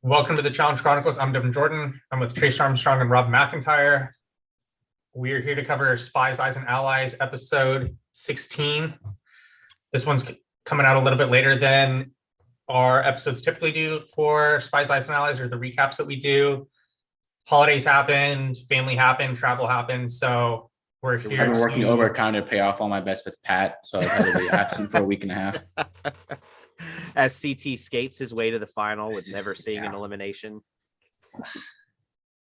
Welcome to the Challenge Chronicles. I'm Devin Jordan. I'm with Trace Armstrong and Rob McIntyre. We're here to cover Spies, Lies, and Allies, episode 16. This one's coming out a little bit later than our episodes typically do for Spies, Lies, and Allies, or the recaps that we do. Holidays happened, family happened, travel happened, so we're here. I've been working overtime to pay off all my bets with Pat, so I've had to be absent for a week and a half. As CT skates his way to the final with never seeing an elimination.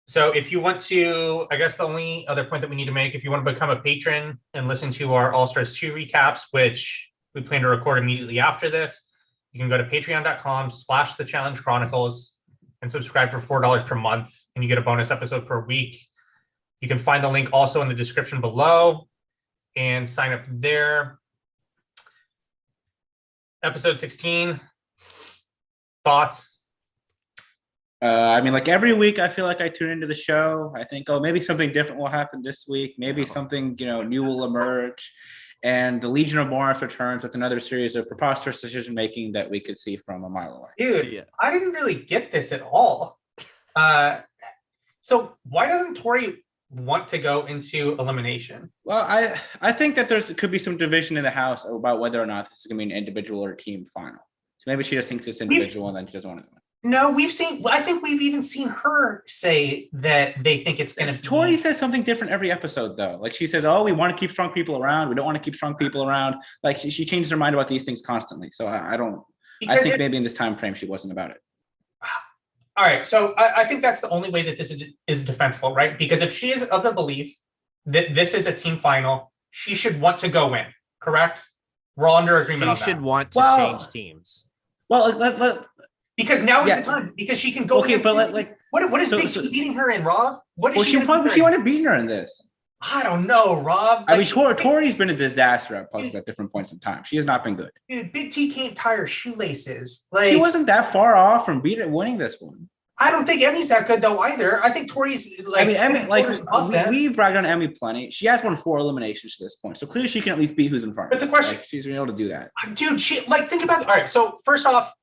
So if you want to, I guess the only other point that we need to make, if you want to become a patron and listen to our All-Stars 2 recaps, which we plan to record immediately after this, you can go to patreon.com/The Challenge Chronicles and subscribe for $4 per month, and you get a bonus episode per week. You can find the link also in the description below and sign up there. Episode 16, thoughts? I mean, like every week, I feel like I tune into the show. I think, oh, maybe something different will happen this week. Maybe something, new will emerge. And the Legion of Morris returns with another series of preposterous decision-making that we could see from a mile away. Dude, yeah. I didn't really get this at all. So why doesn't Tori want to go into elimination? Well, I think that could be some division in the house about whether or not this is going to be an individual or team final. So maybe she just thinks it's individual and then she doesn't want to go in. No, I think we've even seen her say that they think it's going to be. Tori says something different every episode, though. Like she says, oh, we want to keep strong people around. We don't want to keep strong people around. Like she changes her mind about these things constantly. So I think maybe in this time frame, she wasn't about it. All right. So I think that's the only way that this is defensible, right? Because if she is of the belief that this is a team final, she should want to go in, correct? We're all under agreement on that. She should want to change teams. Well, because now is the time. Because she can go. Okay, but what is Big T beating her in, Rob? What is she want to beat her in this? I don't know, Rob. I mean, Tori's been a disaster at puzzles at different points in time. She has not been good. Dude, Big T can't tie her shoelaces. She wasn't that far off from winning this one. I don't think Emmy's that good though either. I think Tori's we've bragged on Emmy plenty. She has won 4 eliminations to this point, so clearly she can at least beat who's in front. But the question, she's been able to do that. Dude, think about it. All right, so first off,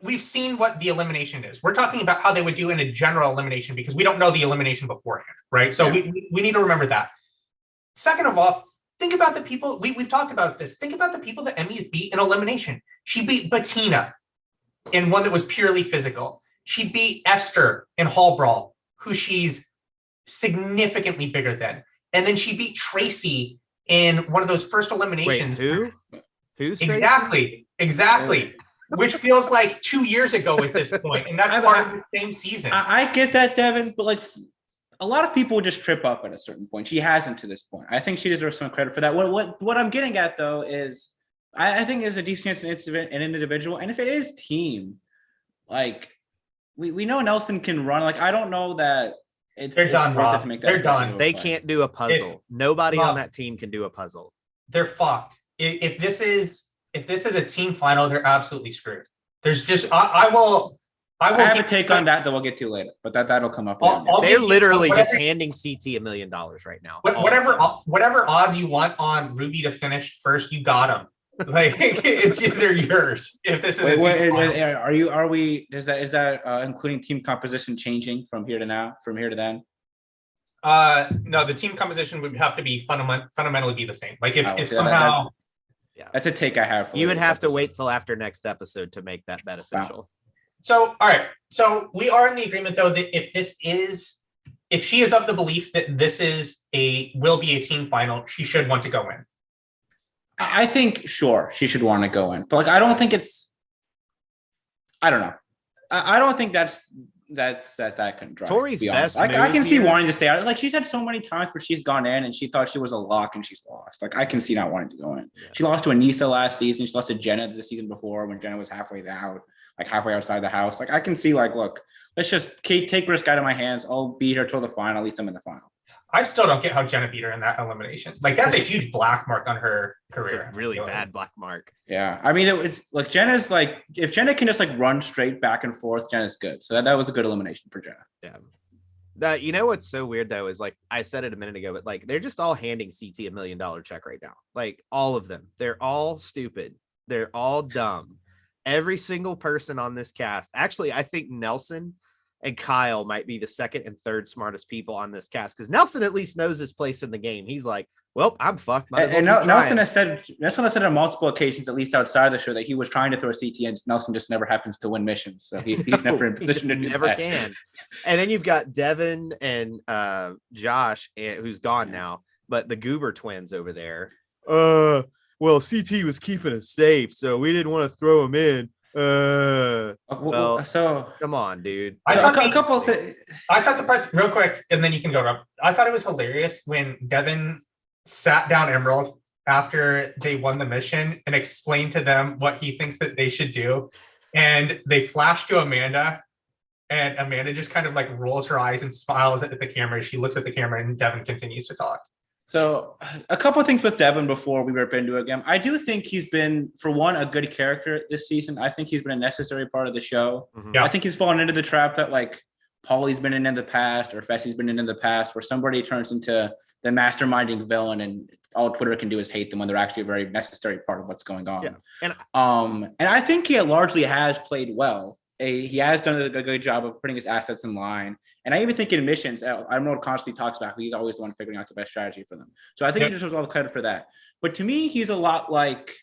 we've seen what the elimination is. We're talking about how they would do in a general elimination because we don't know the elimination beforehand, right? So we need to remember that. Second of all, think about the people, we've talked about this. Think about the people that Emmy's beat in elimination. She beat Bettina in one that was purely physical. She beat Esther in Hall Brawl, who she's significantly bigger than. And then she beat Tracy in one of those first eliminations. Wait, who? Who's Tracy? Exactly. Which feels like 2 years ago at this point, and that's part of the same season. I get that, Devin, but a lot of people would just trip up at a certain point. She hasn't to this point. I think she deserves some credit for that. What I'm getting at though is, I think there's a decent chance an individual, and if it is team, we know Nelson can run. I don't know that they're done. Rob. They're done. They can't do a puzzle. Nobody on that team can do a puzzle. They're fucked. If this is a team final, they're absolutely screwed. There's just I have a take on that we'll get to later, but that'll come up. They're literally just handing CT $1 million right now. Whatever odds you want on Ruby to finish first, you got them. It's either yours. If this is is that including team composition changing from here to then? No, the team composition would have to be fundamentally be the same. If somehow. Yeah, that's a take I have. You would have to wait till after next episode to make that beneficial. Wow. So, all right. So we are in the agreement though that if she is of the belief that this will be a team final, she should want to go in. I think sure she should want to go in, but I don't think I don't know. I don't think that can drive. Tori's best. I can see wanting to stay out. She's had so many times where she's gone in and she thought she was a lock and she's lost. I can see not wanting to go in. Yeah. She lost to Anissa last season. She lost to Jenna the season before when Jenna was halfway out, halfway outside the house. I can see look, let's just take risk out of my hands. I'll beat her till the final. At least I'm in the final. I still don't get how Jenna beat her in that elimination. That's a huge black mark on her career. It's a really bad black mark. Yeah. I mean, it's Jenna's if Jenna can just run straight back and forth, Jenna's good. So that was a good elimination for Jenna. Yeah. You know what's so weird though is I said it a minute ago, but they're just all handing CT $1 million check right now. All of them. They're all stupid. They're all dumb. Every single person on this cast. Actually, I think Nelson and Kyle might be the second and third smartest people on this cast because Nelson at least knows his place in the game. He's like, well, I'm fucked. And Nelson has said on multiple occasions, at least outside of the show, that he was trying to throw a CT and Nelson just never happens to win missions. So he's never in position to do never that. can. And then you've got Devin and Josh, who's gone now, but the Goober twins over there. Well, CT was keeping us safe, so we didn't want to throw him in. Well, so come on, dude. I thought the part real quick, and then you can go, Rob. I thought it was hilarious when Devin sat down Emerald after they won the mission and explained to them what he thinks that they should do. And they flash to Amanda, and Amanda just kind of like rolls her eyes and smiles at the camera. She looks at the camera, and Devin continues to talk. So a couple of things with Devin before we rip into it again. I do think he's been, for one, a good character this season. I think he's been a necessary part of the show. Mm-hmm. Yeah. I think he's fallen into the trap that like Paulie's been in the past or Fessy's been in the past, where somebody turns into the masterminding villain and all Twitter can do is hate them when they're actually a very necessary part of what's going on. Yeah. And I think he largely has played well. He has done a good job of putting his assets in line. And I even think in missions, I know constantly talks about he's always the one figuring out the best strategy for them. So I think he deserves all the credit for that. But to me, he's a lot like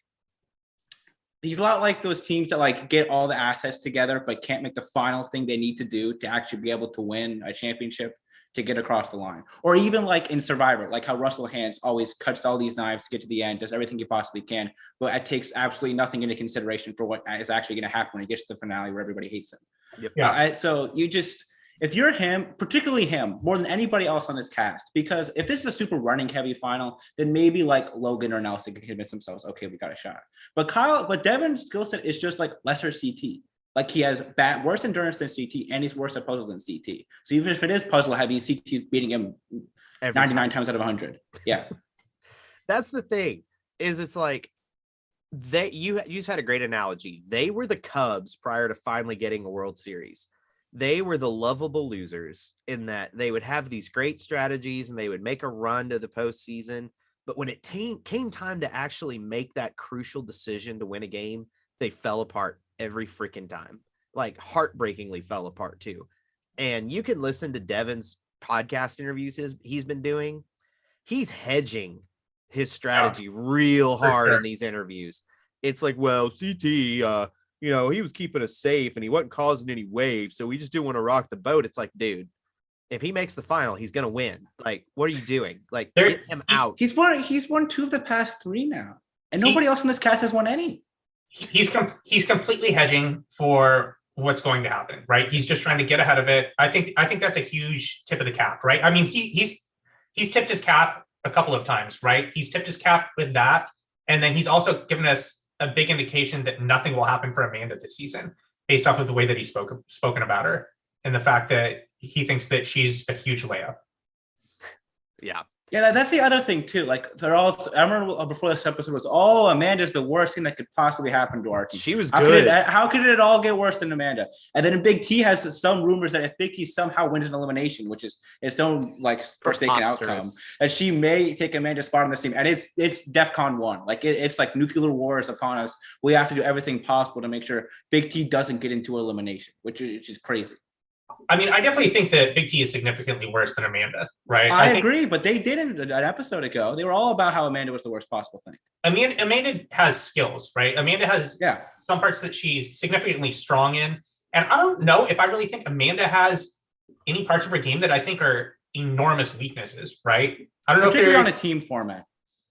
those teams that like get all the assets together, but can't make the final thing they need to do to actually be able to win a championship to get across the line. Or even like in Survivor, like how Russell Hantz always cuts all these knives to get to the end, does everything he possibly can, but it takes absolutely nothing into consideration for what is actually going to happen when he gets to the finale where everybody hates him. Yep. Yeah. So you just, if you're him, particularly him, more than anybody else on this cast, because if this is a super running heavy final, then maybe like Logan or Nelson can convince themselves, okay, we got a shot. But Devin's skill set is just like lesser CT. Like he has worse endurance than CT, and he's worse at puzzles than CT. So even if it is puzzle heavy, CT's beating him 99 times out of 100. Yeah. That's the thing, is it's like you just had a great analogy. They were the Cubs prior to finally getting a World Series. They were the lovable losers in that they would have these great strategies and they would make a run to the postseason. But when it came time to actually make that crucial decision to win a game, they fell apart every freaking time, like heartbreakingly fell apart too. And you can listen to Devin's podcast interviews he's been doing. He's hedging his strategy real hard in these interviews. It's like, well, CT, he was keeping us safe and he wasn't causing any waves, so we just didn't want to rock the boat. It's like, dude, if he makes the final, he's gonna win. Like, what are you doing? Like, get him out. He's won 2 of the past 3 now, and nobody else in this cast has won any. He's completely hedging for what's going to happen, right? He's just trying to get ahead of it. I think that's a huge tip of the cap, right? I mean, he's tipped his cap a couple of times, right? He's tipped his cap with that, and then he's also given us a big indication that nothing will happen for Amanda this season, based off of the way that he's spoken about her and the fact that he thinks that she's a huge layup. Yeah, that's the other thing too. Like I remember before this episode was, Amanda's the worst thing that could possibly happen to our team. She was good. How could it all get worse than Amanda? And then Big T has some rumors that if Big T somehow wins an elimination, which is its own like forsaken outcome, that she may take Amanda's spot on this team. And it's DEFCON 1. Like it's like nuclear war is upon us. We have to do everything possible to make sure Big T doesn't get into elimination, which is crazy. I mean, I definitely think that Big T is significantly worse than Amanda, right? I agree, but they didn't an episode ago. They were all about how Amanda was the worst possible thing. Amanda has skills, right? Amanda has some parts that she's significantly strong in. And I don't know if I really think Amanda has any parts of her game that I think are enormous weaknesses, right? I don't know if they're on a team format.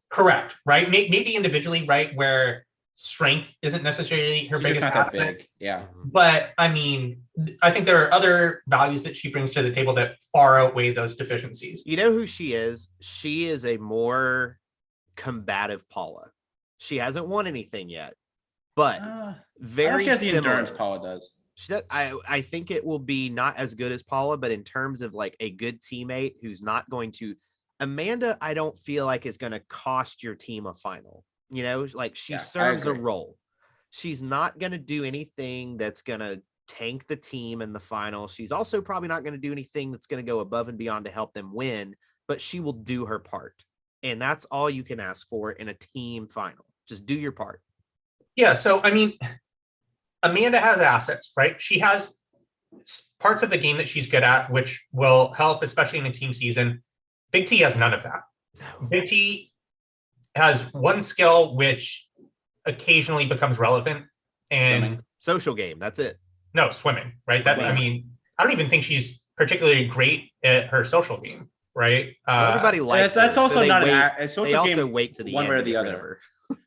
Correct, right? Maybe individually, right, where strength isn't necessarily her biggest asset. Yeah. But I mean, I think there are other values that she brings to the table that far outweigh those deficiencies. You know who she is? She is a more combative Paula. She hasn't won anything yet, but very she has similar. The endurance Paula does. I think it will be not as good as Paula, but in terms of like a good teammate who's not going to. Amanda, I don't feel like is going to cost your team a final. You know, like she serves a role. She's not going to do anything that's going to tank the team in the final. She's also probably not going to do anything that's going to go above and beyond to help them win, but she will do her part. And that's all you can ask for in a team final. Just do your part. Yeah. So, I mean, Amanda has assets, right? She has parts of the game that she's good at, which will help, especially in a team season. Big T has none of that. Big T has one skill which occasionally becomes relevant, and Swimming. Social game. That's it. no, swimming, right? That, I mean, I don't even think she's particularly great at her social game, right? Well, everybody likes That's her, so also they not wait, a social they game. also wait to the one end way or to the get rid of other. her.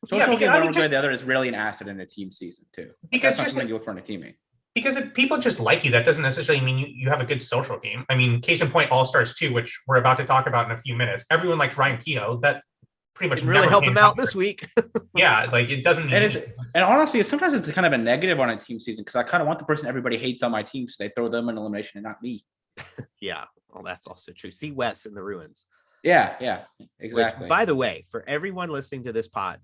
Social Yeah, game I one mean, way or the other is really an asset in a team season too. Because That's not just something you look for in a teammate. because if people just like you, that doesn't necessarily mean you have a good social game. I mean, case in point, All Stars 2, which we're about to talk about in a few minutes. Everyone likes Ryan Keough. That pretty much Didn't really never help came him out up. this week. Yeah, like it doesn't. And honestly, sometimes it's kind of a negative on a team season because I kind of want the person everybody hates on my team, so they throw them in elimination and not me. Yeah, well, that's also true. See Wes in the ruins. Yeah, exactly. Which, by the way, for everyone listening to this pod,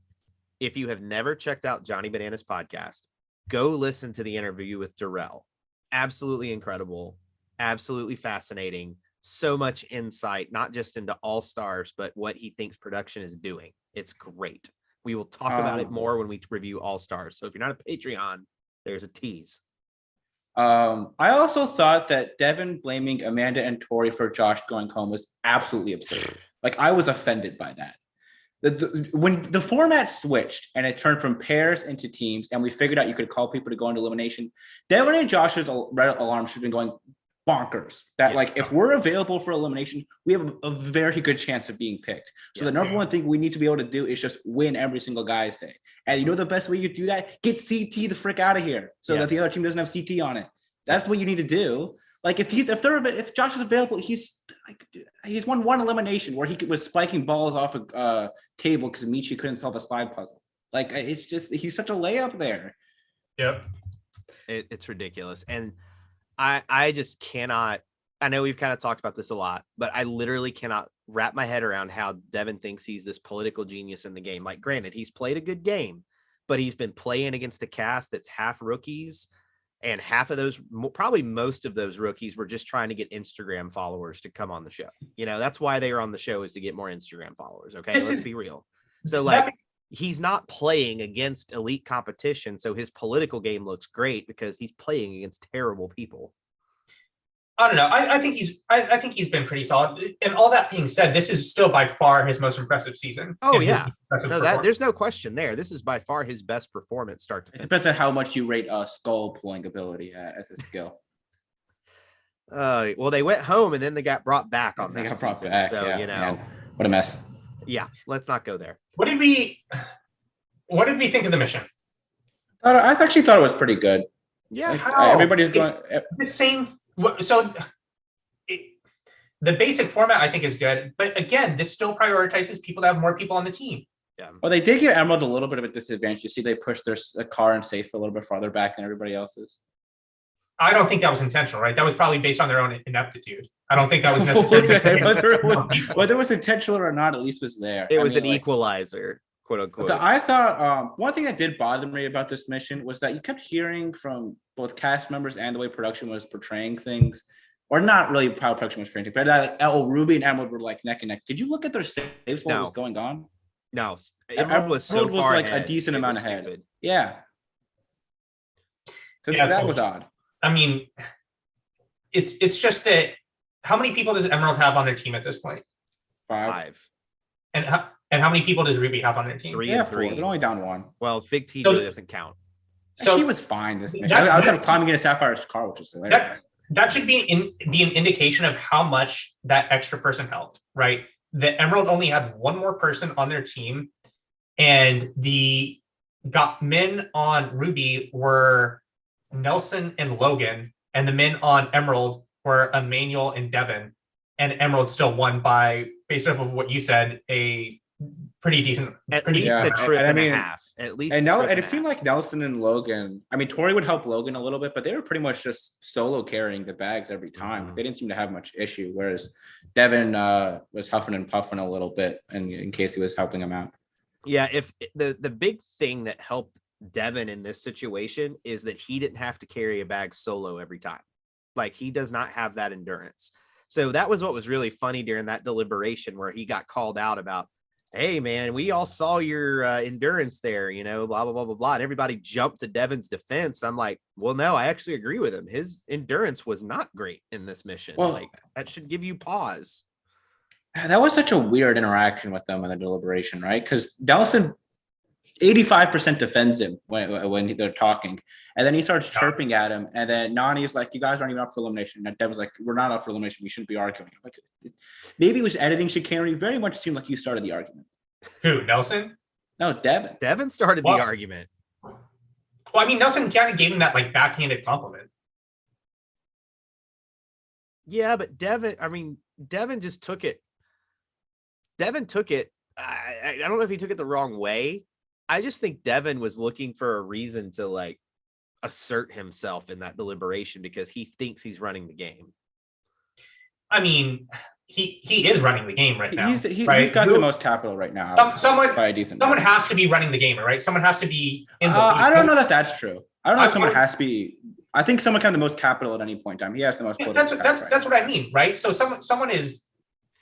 if you have never checked out Johnny Bananas podcast, go listen to the interview with Darrell. Absolutely incredible, absolutely fascinating. So much insight, not just into All Stars, but what he thinks production is doing. It's great. We will talk about it more when we review All Stars. So if you're not a Patreon, there's a tease. I also thought that Devin blaming Amanda and Tori for Josh going home was absolutely absurd. Like I was offended by that. When the format switched and it turned from pairs into teams, and we figured out you could call people to go into elimination, Devin and Josh's red alarm should have been going bonkers. That Yes. like if we're available for elimination, we have a very good chance of being picked. So the number one thing we need to be able to do is just win every single guy's day. And you know the best way you do that? Get CT the frick out of here so that the other team doesn't have CT on it. That's what you need to do. Like if Josh is available, he's won one elimination where he was spiking balls off a table because Michi couldn't solve a slide puzzle. Like it's just he's such a layup there. Yep. It's ridiculous. And I just cannot. I know we've kind of talked about this a lot, but I literally cannot wrap my head around how Devin thinks he's this political genius in the game. Like, granted, he's played a good game, but he's been playing against a cast that's half rookies. And half of those, probably most of those rookies were just trying to get Instagram followers to come on the show. You know, that's why they are on the show, is to get more Instagram followers. Okay, let's be real. So like, he's not playing against elite competition. So his political game looks great because he's playing against terrible people. I don't know. I think he's been pretty solid. And all that being said, this is still by far his most impressive season. Oh yeah, no, there's no question there. This is by far his best performance start to finish. It depends on how much you rate skull pulling ability as a skill. Well, they went home and then they got brought back on that. They got brought back. So yeah, you know, man. What a mess. Yeah, let's not go there. What did we think of the mission? I actually thought it was pretty good. Yeah, everybody's going the same. So the basic format I think is good, but again, this still prioritizes people that have more people on the team. Yeah. Well, they did give Emerald a little bit of a disadvantage. You see, they pushed their car and safe a little bit farther back than everybody else's. I don't think that was intentional, right? That was probably based on their own ineptitude. I don't think that was necessarily whether it was intentional or not, at least was there. It was an equalizer, quote unquote. I thought one thing that did bother me about this mission was that you kept hearing from both cast members and the way production was portraying things, or not really how production was portraying things, but Ruby and Emerald were like neck and neck. Did you look at their saves while it was going on? No, Emerald was so far like ahead, a decent amount ahead. Stupid. Yeah. That was odd. I mean, it's just that how many people does Emerald have on their team at this point? 5. And how many people does Ruby have on their team? 3 and 3. They're only down 1. Well, Big T really doesn't count. So she was fine this mission. I was climbing in a Sapphire's car, which was hilarious. That should be an indication of how much that extra person helped, right? The Emerald only had one more person on their team, and the men on Ruby were Nelson and Logan, and the men on Emerald were Emmanuel and Devin, and Emerald still won by, based off of what you said, a pretty decent, at least a trip and a half. At least, and it seemed like Nelson and Logan. I mean, Tori would help Logan a little bit, but they were pretty much just solo carrying the bags every time. They didn't seem to have much issue. Whereas Devin was huffing and puffing a little bit, in case he was helping him out. Yeah, if the big thing that helped Devin in this situation is that he didn't have to carry a bag solo every time. Like, he does not have that endurance. So that was what was really funny during that deliberation where he got called out about, hey man, we all saw your endurance there, blah blah blah blah blah. And everybody jumped to Devin's defense. I'm like, well, no, I actually agree with him. His endurance was not great in this mission. Well, like that should give you pause. That was such a weird interaction with them in the deliberation, right? Because Nelson 85% defends him when they're talking. And then he starts chirping at him. And then Nani's like, you guys aren't even up for elimination. And Devin's like, we're not up for elimination. We shouldn't be arguing. Like, maybe it was editing chicanery. Very much seemed like you started the argument. Who, Nelson? No, Devin. Devin started the argument. Well, I mean, Nelson kind of gave him that like backhanded compliment. Yeah, but Devin just took it. Devin took it. I don't know if he took it the wrong way. I just think Devin was looking for a reason to like assert himself in that deliberation because he thinks he's running the game. I mean, he is running the game right now. He's got the most capital right now. Someone Someone has to be running the game, right? Someone has to be in the lead. I don't know that that's true. I don't know if someone has to be. I think someone can have the most capital at any point in time. He has the most. That's what I mean, right? So someone is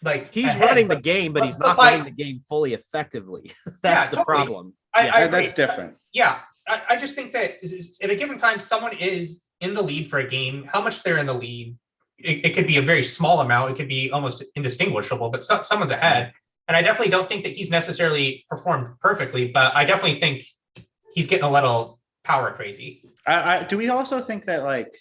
like he's ahead, running the game, but he's not running the game fully effectively. That's the problem. That's different. Yeah, I just think that at a given time, someone is in the lead for a game. How much they're in the lead, it could be a very small amount. It could be almost indistinguishable, but someone's ahead. And I definitely don't think that he's necessarily performed perfectly, but I definitely think he's getting a little power crazy. Do we also think that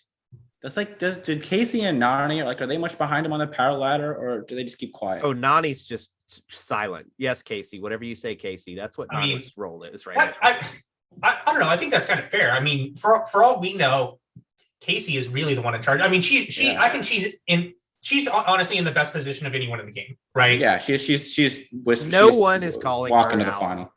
did Casey and Nani are they much behind him on the power ladder, or do they just keep quiet? Oh, Nani's just silent. Yes, Casey. Whatever you say, Casey. That's what Nani's role is, right? I don't know. I think that's kind of fair. I mean, for all we know, Casey is really the one in charge. I mean, I think she's honestly in the best position of anyone in the game, right? Yeah, she's no one is calling walking her to the out. final.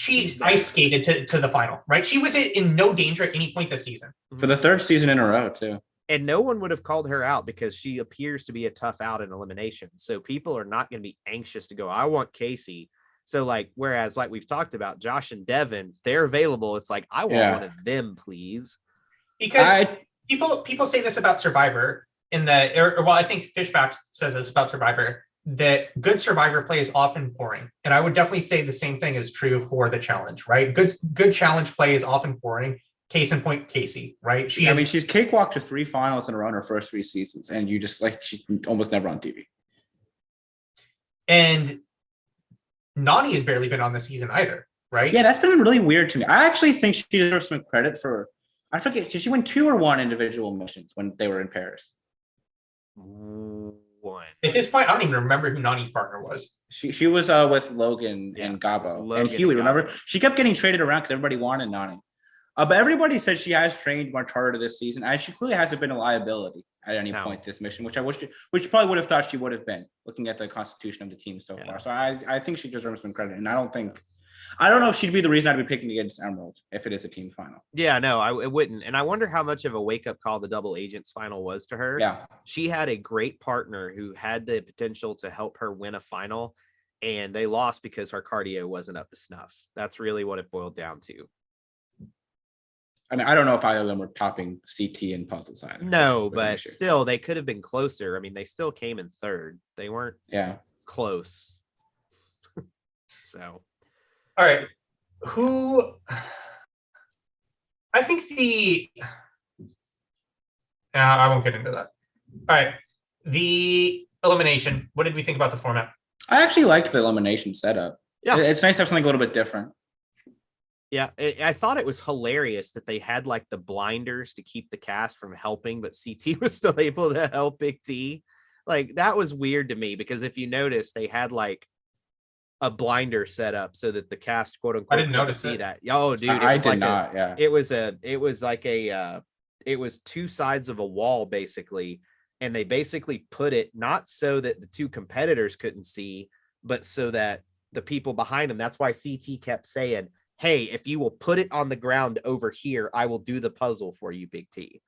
She's ice skated to the final, right? She was in no danger at any point this season. For the third season in a row, too. And no one would have called her out because she appears to be a tough out in elimination. So people are not going to be anxious to go, I want Casey. So whereas we've talked about Josh and Devin, they're available. It's like, I want one of them, please. Because people say this about Survivor I think Fishback says this about Survivor, that good Survivor play is often boring. And I would definitely say the same thing is true for the challenge, right? Good challenge play is often boring. Case in point, Casey, right? She's cakewalked to 3 finals in a row in her first 3 seasons, and you just she's almost never on TV. And Nani has barely been on the season either, right? Yeah, that's been really weird to me. I actually think she deserves some credit for. I forget, did she win 2 or 1 individual missions when they were in pairs? 1. At this point, I don't even remember who Nani's partner was. She was with Logan and Gabo and Huey. Remember, she kept getting traded around because everybody wanted Nani. But everybody said she has trained much harder this season, and she clearly hasn't been a liability at any point this mission, which which probably would have thought she would have been, looking at the constitution of the team so far. So I think she deserves some credit, and I don't know if she'd be the reason I'd be picking against Emerald if it is a team final. Yeah, no, it wouldn't. And I wonder how much of a wake-up call the Double Agents final was to her. Yeah. She had a great partner who had the potential to help her win a final, and they lost because her cardio wasn't up to snuff. That's really what it boiled down to. I mean, I don't know if either of them were topping CT and puzzles either. No, but still, they could have been closer. I mean, they still came in third. They weren't close. So... All right. I think I won't get into that. All right. The elimination. What did we think about the format? I actually liked the elimination setup. Yeah. It's nice to have something a little bit different. Yeah. I thought it was hilarious that they had the blinders to keep the cast from helping, but CT was still able to help Big T. That was weird to me because if you notice, they had a blinder set up so that the cast, quote unquote, I didn't notice see that. Oh, dude, I did not. Yeah, it was 2 sides of a wall basically, and they basically put it not so that the 2 competitors couldn't see, but so that the people behind them. That's why CT kept saying, "Hey, if you will put it on the ground over here, I will do the puzzle for you, Big T."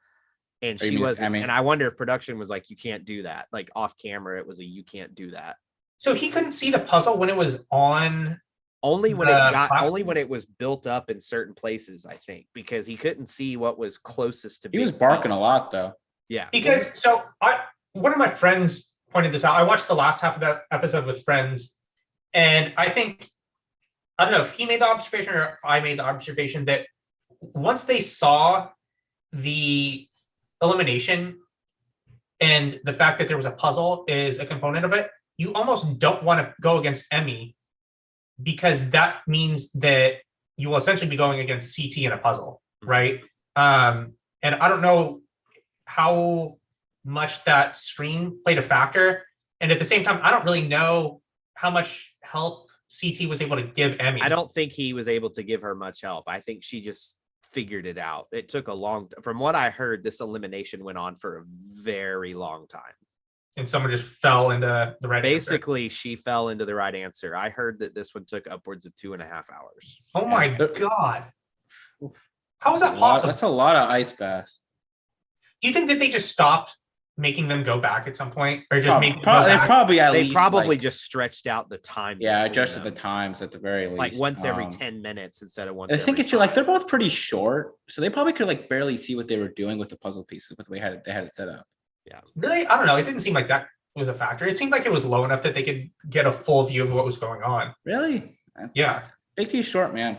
And she wasn't. And I wonder if production was like, "You can't do that." Off camera, it was you can't do that. So he couldn't see the puzzle when it was on. Only when it was built up in certain places, I think, because he couldn't see what was closest to. He was barking a lot, though. Yeah. Because one of my friends pointed this out. I watched the last half of that episode with friends, And I don't know if he made the observation or if I made the observation that once they saw the elimination and the fact that there was a puzzle is a component of it, you almost don't want to go against Emmy because that means that you will essentially be going against CT in a puzzle, right? And I don't know how much that screen played a factor. And at the same time, I don't really know how much help CT was able to give Emmy. I don't think he was able to give her much help. I think she just figured it out. It took a from what I heard, this elimination went on for a very long time. And someone just fell into the right Basically, answer. she fell into the right answer. I heard that this one took upwards of 2.5 hours. Oh my God. How is that possible? That's a lot of ice baths. Do you think that they just stopped making them go back at some point, or just Probably, made them go back? They probably just stretched out the time. Yeah, between adjusted the them. times at the very least. Like once every 10 minutes instead of once. I think every it's like 5. they're both pretty short, so they probably could like barely see what they were doing with the puzzle pieces, with the way they had it set up. Yeah. Really, I don't know. It didn't seem like that was a factor. It seemed like it was low enough that they could get a full view of what was going on. Really? Yeah. Big T's short, man.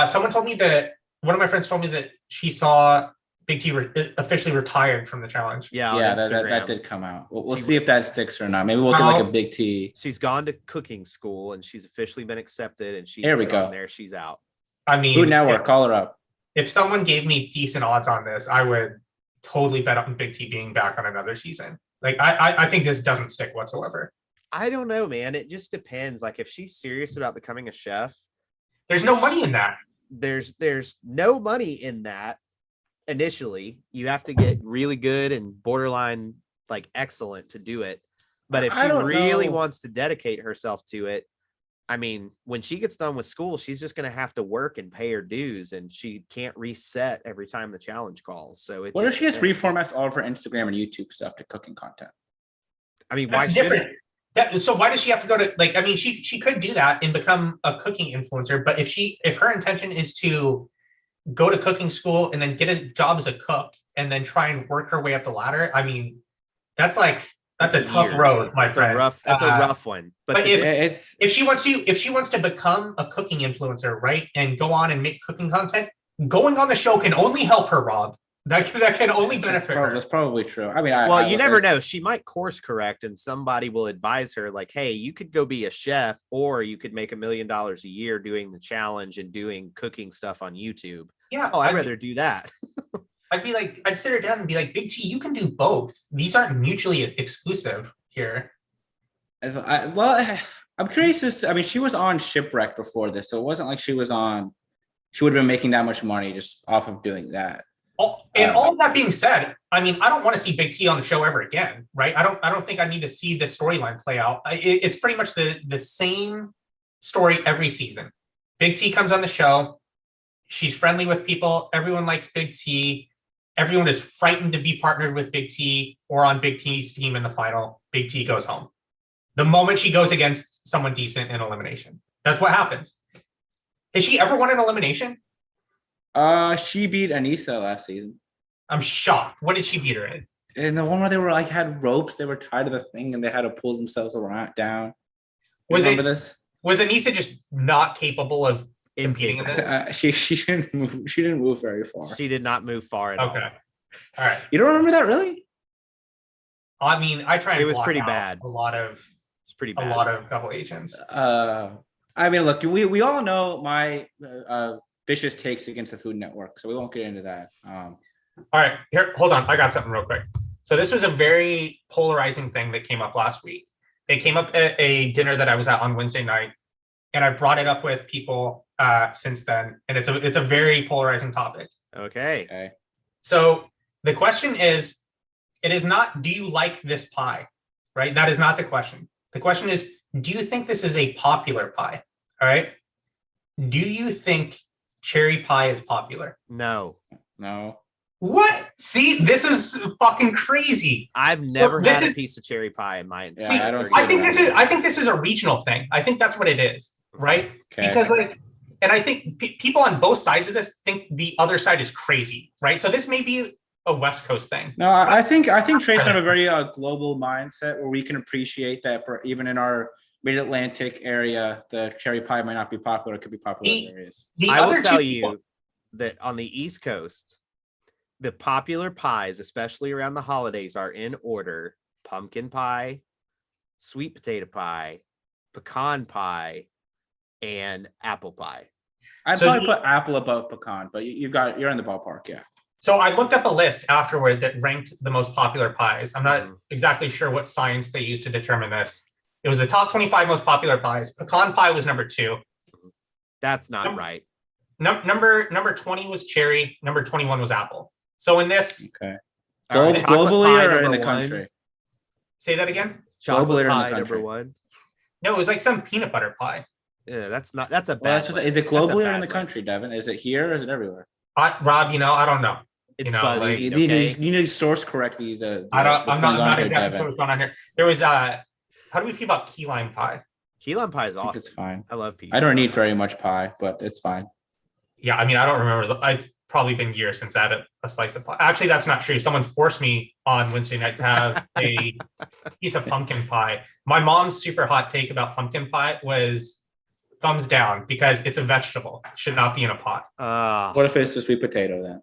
Someone told me that one of my friends told me that she saw Big T officially retired from the challenge. Yeah, Yeah, that did come out. We'll see if that sticks or not. Maybe we'll get like a Big T. She's gone to cooking school and she's officially been accepted, and she's There we go. there. She's out. I mean, Food Network, call her up. If someone gave me decent odds on this, I would totally bet on Big T being back on another season. Like, I think this doesn't stick whatsoever. I don't know, man. It just depends. Like, if she's serious about becoming a chef, there's no money in that. There's no money in that. Initially, you have to get really good and borderline like excellent to do it. But if she really wants to dedicate herself to it, I mean, when she gets done with school, she's just going to have to work and pay her dues, and she can't reset every time the challenge calls. So what if she just reformats all of her Instagram and YouTube stuff to cooking content? I mean, that's why different. So why does she have to go to, like, I mean, she could do that and become a cooking influencer, but if her intention is to go to cooking school and then get a job as a cook and then try and work her way up the ladder, I mean, that's a tough road, my friend. That's a rough one. But if she wants to become a cooking influencer, right, and go on and make cooking content, going on the show can only help her, Rob. That can only benefit her. That's probably true. I mean, you never know. She might course correct, and somebody will advise her, like, "Hey, you could go be a chef, or you could make $1 million a year doing the challenge and doing cooking stuff on YouTube." Yeah. Oh, I'd rather do that. I'd sit her down and be like, Big T, you can do both. These aren't mutually exclusive here. I'm curious. I mean, she was on Shipwreck before this, so it wasn't like she would have been making that much money just off of doing that. All of that being said, I mean, I don't want to see Big T on the show ever again, right? I don't think I need to see the storyline play out. It's pretty much the same story every season. Big T comes on the show. She's friendly with people. Everyone likes Big T. Everyone is frightened to be partnered with Big T or on Big T's team in the final. Big T goes home. The moment she goes against someone decent in elimination, that's what happens. Has she ever won an elimination? She beat Anissa last season. I'm shocked. What did she beat her in? In the one where they were like had ropes, they were tied to the thing and they had to pull themselves around down. Remember this? Was Anissa just not capable of competing in this? She didn't move. She didn't move very far. She did not move far at all. Okay. All right. You don't remember that, really? I mean, I try and it was block pretty out bad. A lot of double agents. I mean, look, we all know my vicious takes against the Food Network, so we won't get into that. All right, here, hold on. I got something real quick. So this was a very polarizing thing that came up last week. It came up at a dinner that I was at on Wednesday night, and I brought it up with people since then, and it's a very polarizing topic. Okay. So the question is, it is not, do you like this pie? Right? That is not the question. The question is, do you think this is a popular pie? All right. Do you think cherry pie is popular? No. What? See, this is fucking crazy. I've never had a piece of cherry pie in my entire. Yeah, I think this is a regional thing. I think that's what it is, right? Okay. Because and I think people on both sides of this think the other side is crazy, right? So this may be a West Coast thing. No, I think Trace have a very global mindset where we can appreciate that even in our mid-Atlantic area, the cherry pie might not be popular. It could be popular in areas. I will tell you that on the East Coast, the popular pies, especially around the holidays, are in order: pumpkin pie, sweet potato pie, pecan pie, and apple pie. I'd probably put apple above pecan, but you're in the ballpark, yeah. So I looked up a list afterward that ranked the most popular pies. I'm not exactly sure what science they used to determine this. It was the top 25 most popular pies. Pecan pie was number 2. That's not right. Number 20 was cherry. Number 21 was apple. So in this, globally or in the country? Say that again. Chocolate pie number 1. No, it was like some peanut butter pie. Yeah, that's a bad. Is it globally or in the country, Devin? Is it here or is it everywhere? Rob, I don't know. It's BuzzFeed, you need to source correct these. I'm not exactly sure what's going on here. There was how do we feel about key lime pie? Key lime pie is awesome. It's fine. I love pie. I don't eat very much pie, but it's fine. Yeah, I mean, I don't remember. It's probably been years since I had a slice of pie. Actually, that's not true. Someone forced me on Wednesday night to have a piece of pumpkin pie. My mom's super hot take about pumpkin pie was thumbs down because it's a vegetable. It should not be in a pot. What if it's a sweet potato then?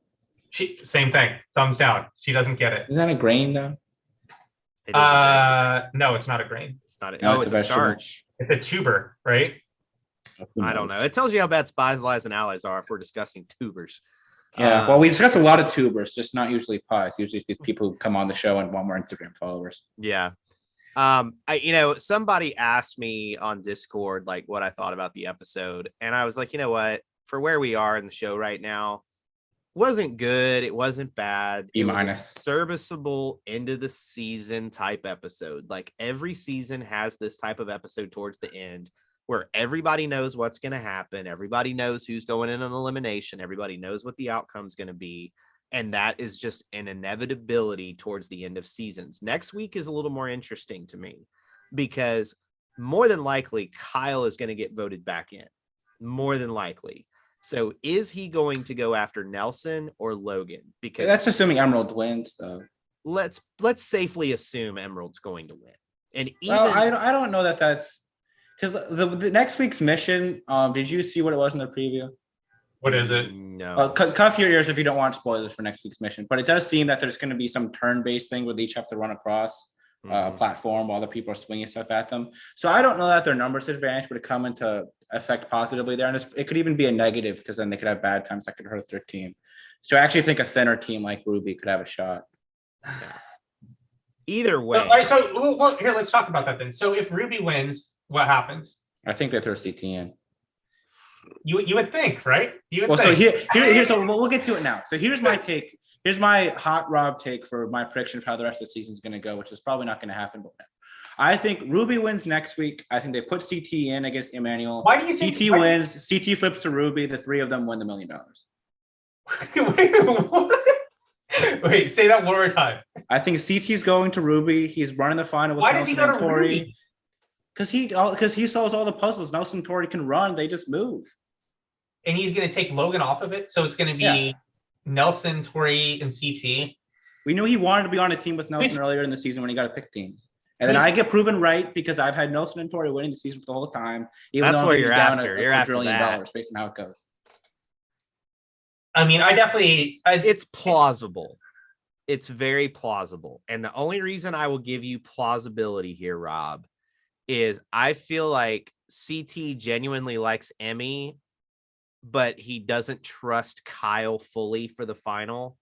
Same thing. Thumbs down. She doesn't get it. Is that a grain though? No, it's not a grain. It's not. It's a starch. It's a tuber, right? I don't know. It tells you how bad Spies, Lies, and Allies are if we're discussing tubers. Yeah, well, we discuss a lot of tubers, just not usually pies. Usually it's these people who come on the show and want more Instagram followers. Yeah. Somebody asked me on Discord like what I thought about the episode, and I was like, you know what? For where we are in the show right now, wasn't good. It wasn't bad. B-. It was a serviceable end of the season type episode. Like every season has this type of episode towards the end where everybody knows what's going to happen. Everybody knows who's going in an elimination. Everybody knows what the outcome's going to be. And that is just an inevitability towards the end of seasons. Next week is a little more interesting to me because more than likely Kyle is going to get voted back in. More than likely. So is he going to go after Nelson or Logan? Because that's assuming Emerald wins, though. Let's safely assume Emerald's going to win. And even I don't know that's because the next week's mission. Did you see what it was in the preview? What is it? No. Cuff your ears if you don't want spoilers for next week's mission. But it does seem that there's going to be some turn-based thing where they each have to run across a platform while the people are swinging stuff at them. So I don't know that their numbers advantage would come into effect positively there. And it could even be a negative because then they could have bad times that could hurt their team. So I actually think a thinner team like Ruby could have a shot. Either way. All right, so well, here, let's talk about that then. So if Ruby wins, what happens? I think they throw CT in. You would think, right? So here's so we'll get to it now. So here's my take. Here's my hot Rob take for my prediction of how the rest of the season is going to go, which is probably not going to happen. But I think Ruby wins next week. I think they put CT in against Emmanuel. Why do you think CT wins? CT flips to Ruby. The three of them win the $1 million. Wait, say that one more time. I think CT's going to Ruby. He's running the final with Why does he go to Tori. Ruby? Because he solves all the puzzles. Nelson and Tori can run. They just move. And he's going to take Logan off of it. So it's going to be Nelson, Tori, and CT. We knew he wanted to be on a team with Nelson earlier in the season when he got to pick teams. And then I get proven right because I've had Nelson and Tori winning the season for the whole time. Even that's what you're after. You're after $1 trillion based on how it goes. I mean, it's plausible. It's very plausible. And the only reason I will give you plausibility here, Rob, is I feel like CT genuinely likes Emmy, but he doesn't trust Kyle fully for the final.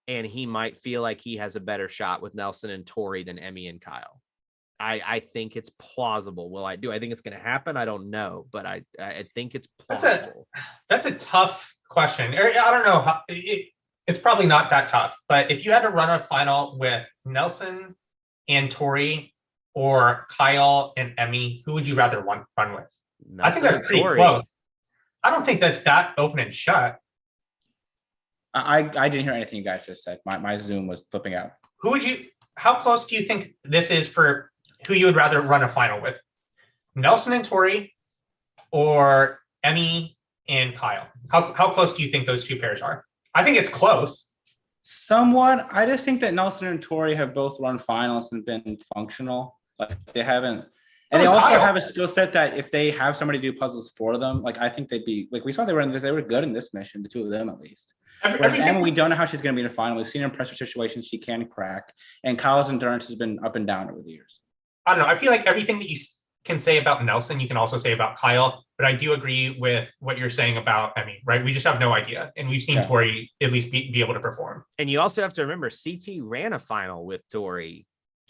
And he might feel like he has a better shot with Nelson and Tori than Emmy and Kyle. I think it's plausible. Will I think it's going to happen? I don't know, but I think it's plausible. That's a tough question. I don't know how it's probably not that tough, but if you had to run a final with Nelson and Tori or Kyle and Emmy, who would you rather run with? Nelson, I think that's pretty close. I don't think that's that open and shut. I didn't hear anything you guys just said. My Zoom was flipping out. How close do you think this is for who you would rather run a final with? Nelson and Tori or Emmy and Kyle? How close do you think those two pairs are? I think it's close. Somewhat. I just think that Nelson and Tori have both run finals and been functional. Like they haven't, and they So is also Kyle. have a skill set that if they have somebody do puzzles for them, like I think they'd be like we saw they were good in this mission, the two of them at least. Whereas Everything. Emma, we don't know how she's going to be in the final. We've seen her in pressure situations she can crack, and Kyle's endurance has been up and down over the years. I don't know. I feel like everything that you can say about Nelson, you can also say about Kyle. But I do agree with what you're saying about Emmy, right? We just have no idea. And we've seen Tori at least be able to perform. And you also have to remember CT ran a final with Tori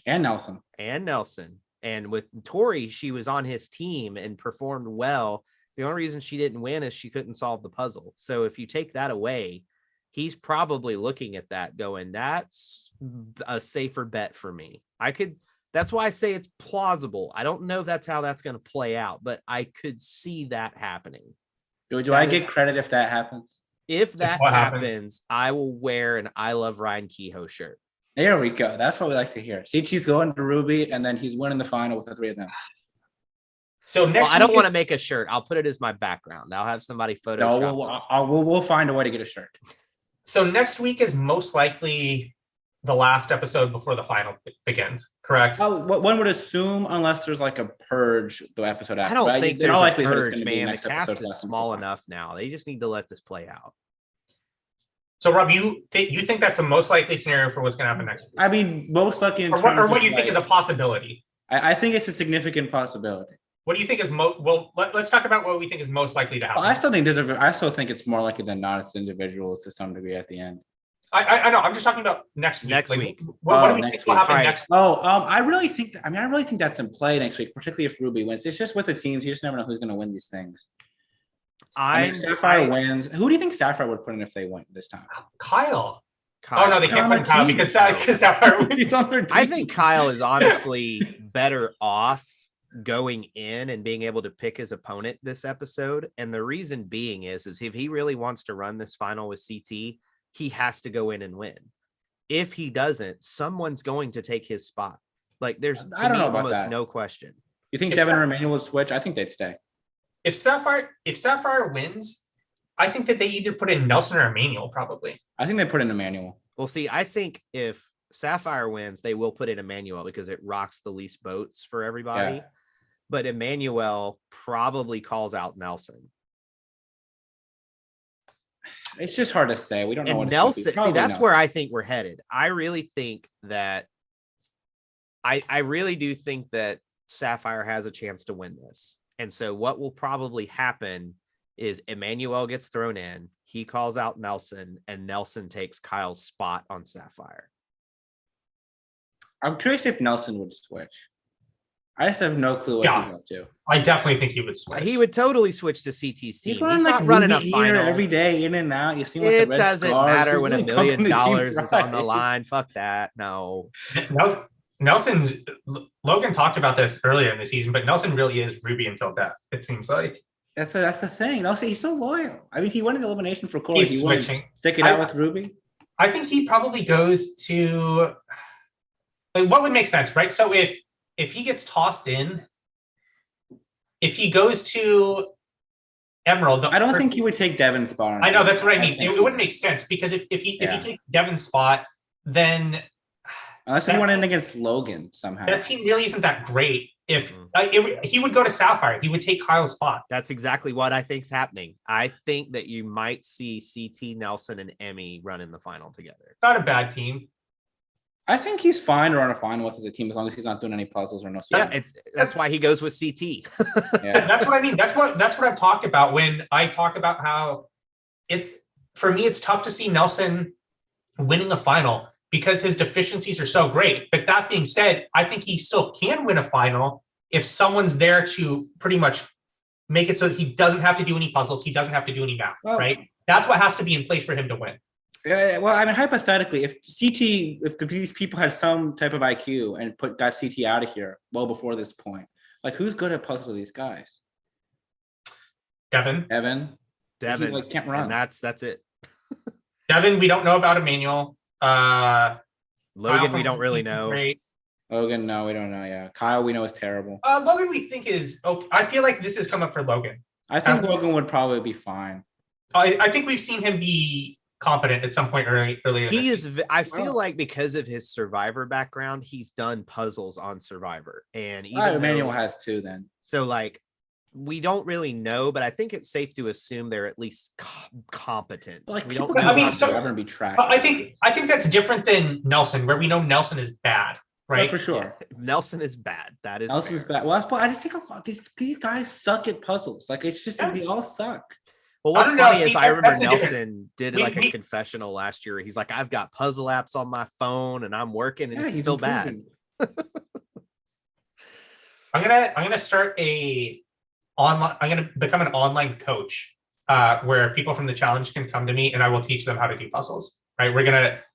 And Nelson. And with Tori, she was on his team and performed well. The only reason she didn't win is she couldn't solve the puzzle. So if you take that away, he's probably looking at that going, that's a safer bet for me. That's why I say it's plausible. I don't know if that's how that's going to play out, but I could see that happening. Do I get credit if that happens? If that happens, I will wear an I Love Ryan Kehoe shirt. There we go. That's what we like to hear. CT's going to Ruby, and then he's winning the final with the three of them. So next, I don't want to make a shirt. I'll put it as my background. I'll have somebody Photoshop. No, we'll find a way to get a shirt. So next week is most likely the last episode before the final begins, correct? One would assume, unless there's like a purge, the episode after. I don't think there's a purge, man. The cast is small enough now. They just need to let this play out. So, Rob, you think that's the most likely scenario for what's going to happen next week? I mean, most likely. Or what do you think is a possibility? I think it's a significant possibility. What do you think is well? Let's talk about what we think is most likely to happen. Well, I still think it's more likely than not. It's individuals to some degree at the end. I know. I'm just talking about next week. Next week. What do we think will happen next week? I really think that's in play next week, particularly if Ruby wins. It's just with the teams. You just never know who's going to win these things. If Sapphire wins, who do you think Sapphire would put in if they win this time? Kyle. Oh no, they can't put in Kyle because Sapphire wins on their team. I think Kyle is honestly better off going in and being able to pick his opponent this episode. And the reason being is if he really wants to run this final with CT, he has to go in and win. If he doesn't, someone's going to take his spot. Like there's almost no question. You think Devin or Emmanuel would switch? I think they'd stay. If Sapphire wins, I think that they either put in Nelson or Emmanuel, probably. I think they put in Emmanuel. Well, see, I think if Sapphire wins, they will put in Emmanuel because it rocks the least boats for everybody. Yeah. But Emmanuel probably calls out Nelson. It's just hard to say. We don't know. And Nelson, see, that's where I think we're headed. I really think that I really do think that Sapphire has a chance to win this. And so what will probably happen is Emmanuel gets thrown in, he calls out Nelson, and Nelson takes Kyle's spot on Sapphire. I'm curious if Nelson would switch. I just have no clue what he's up to. I definitely think he would switch. He would totally switch to CT's team. He's not running a final every day, in and out. You see, it doesn't matter when $1 million is on the line. Fuck that. No. Nelson's Logan talked about this earlier in the season, but Nelson really is Ruby until death. It seems like that's the thing. Nelson, he's so loyal. I mean, he won an elimination for Core. He's switching. Stick it out with Ruby. I think he probably goes to what would make sense, right? So if he gets tossed in, if he goes to Emerald, I don't think he would take Devin's spot. I know that's what I mean. It wouldn't make sense because if he takes Devin's spot, then unless he went in against Logan somehow, that team really isn't that great. If he would go to Sapphire, he would take Kyle's spot. That's exactly what I think's happening. I think that you might see CT, Nelson, and Emmy run in the final together. Not a bad team. I think he's fine to run a final with as a team as long as he's not doing any puzzles or no stuff. Yeah, that's why he goes with CT. Yeah. That's what I mean. That's what I've talked about when I talk about how for me it's tough to see Nelson winning a final because his deficiencies are so great. But that being said, I think he still can win a final if someone's there to pretty much make it so that he doesn't have to do any puzzles, he doesn't have to do any math, right? That's what has to be in place for him to win. Well, I mean, hypothetically, if these people had some type of IQ and got CT out of here well before this point, like who's good at puzzles of these guys? Devin. He, can't run. And that's it. Devin, we don't know about Emmanuel. Logan, we don't really know. Great. Logan, no, we don't know. Yeah, Kyle, we know is terrible. Logan, we think is okay. I feel like this has come up for Logan. I think Logan would probably be fine. I think we've seen him be competent at some point earlier. He this is. season. I feel like because of his Survivor background, he's done puzzles on Survivor, and even Emmanuel though, has two then. so like we don't really know, but I think it's safe to assume they're at least competent. Like we people don't. I mean, can so- Survivor and be trash. But I think that's different than Nelson, where we know Nelson is bad, right? for sure. Nelson is bad. That is Nelson's fair. bad. Well, that's why I just think a lot these guys suck at puzzles. Like it's just Yeah. they all suck. Well, I what's don't know, funny is Steve, I remember that's a different- Nelson did we- like a we- confessional last year. He's like, I've got puzzle apps on my phone and I'm working and Yeah, it's he's still bad. improving. I'm gonna start I'm gonna become an online coach where people from the challenge can come to me and I will teach them how to do puzzles. Right?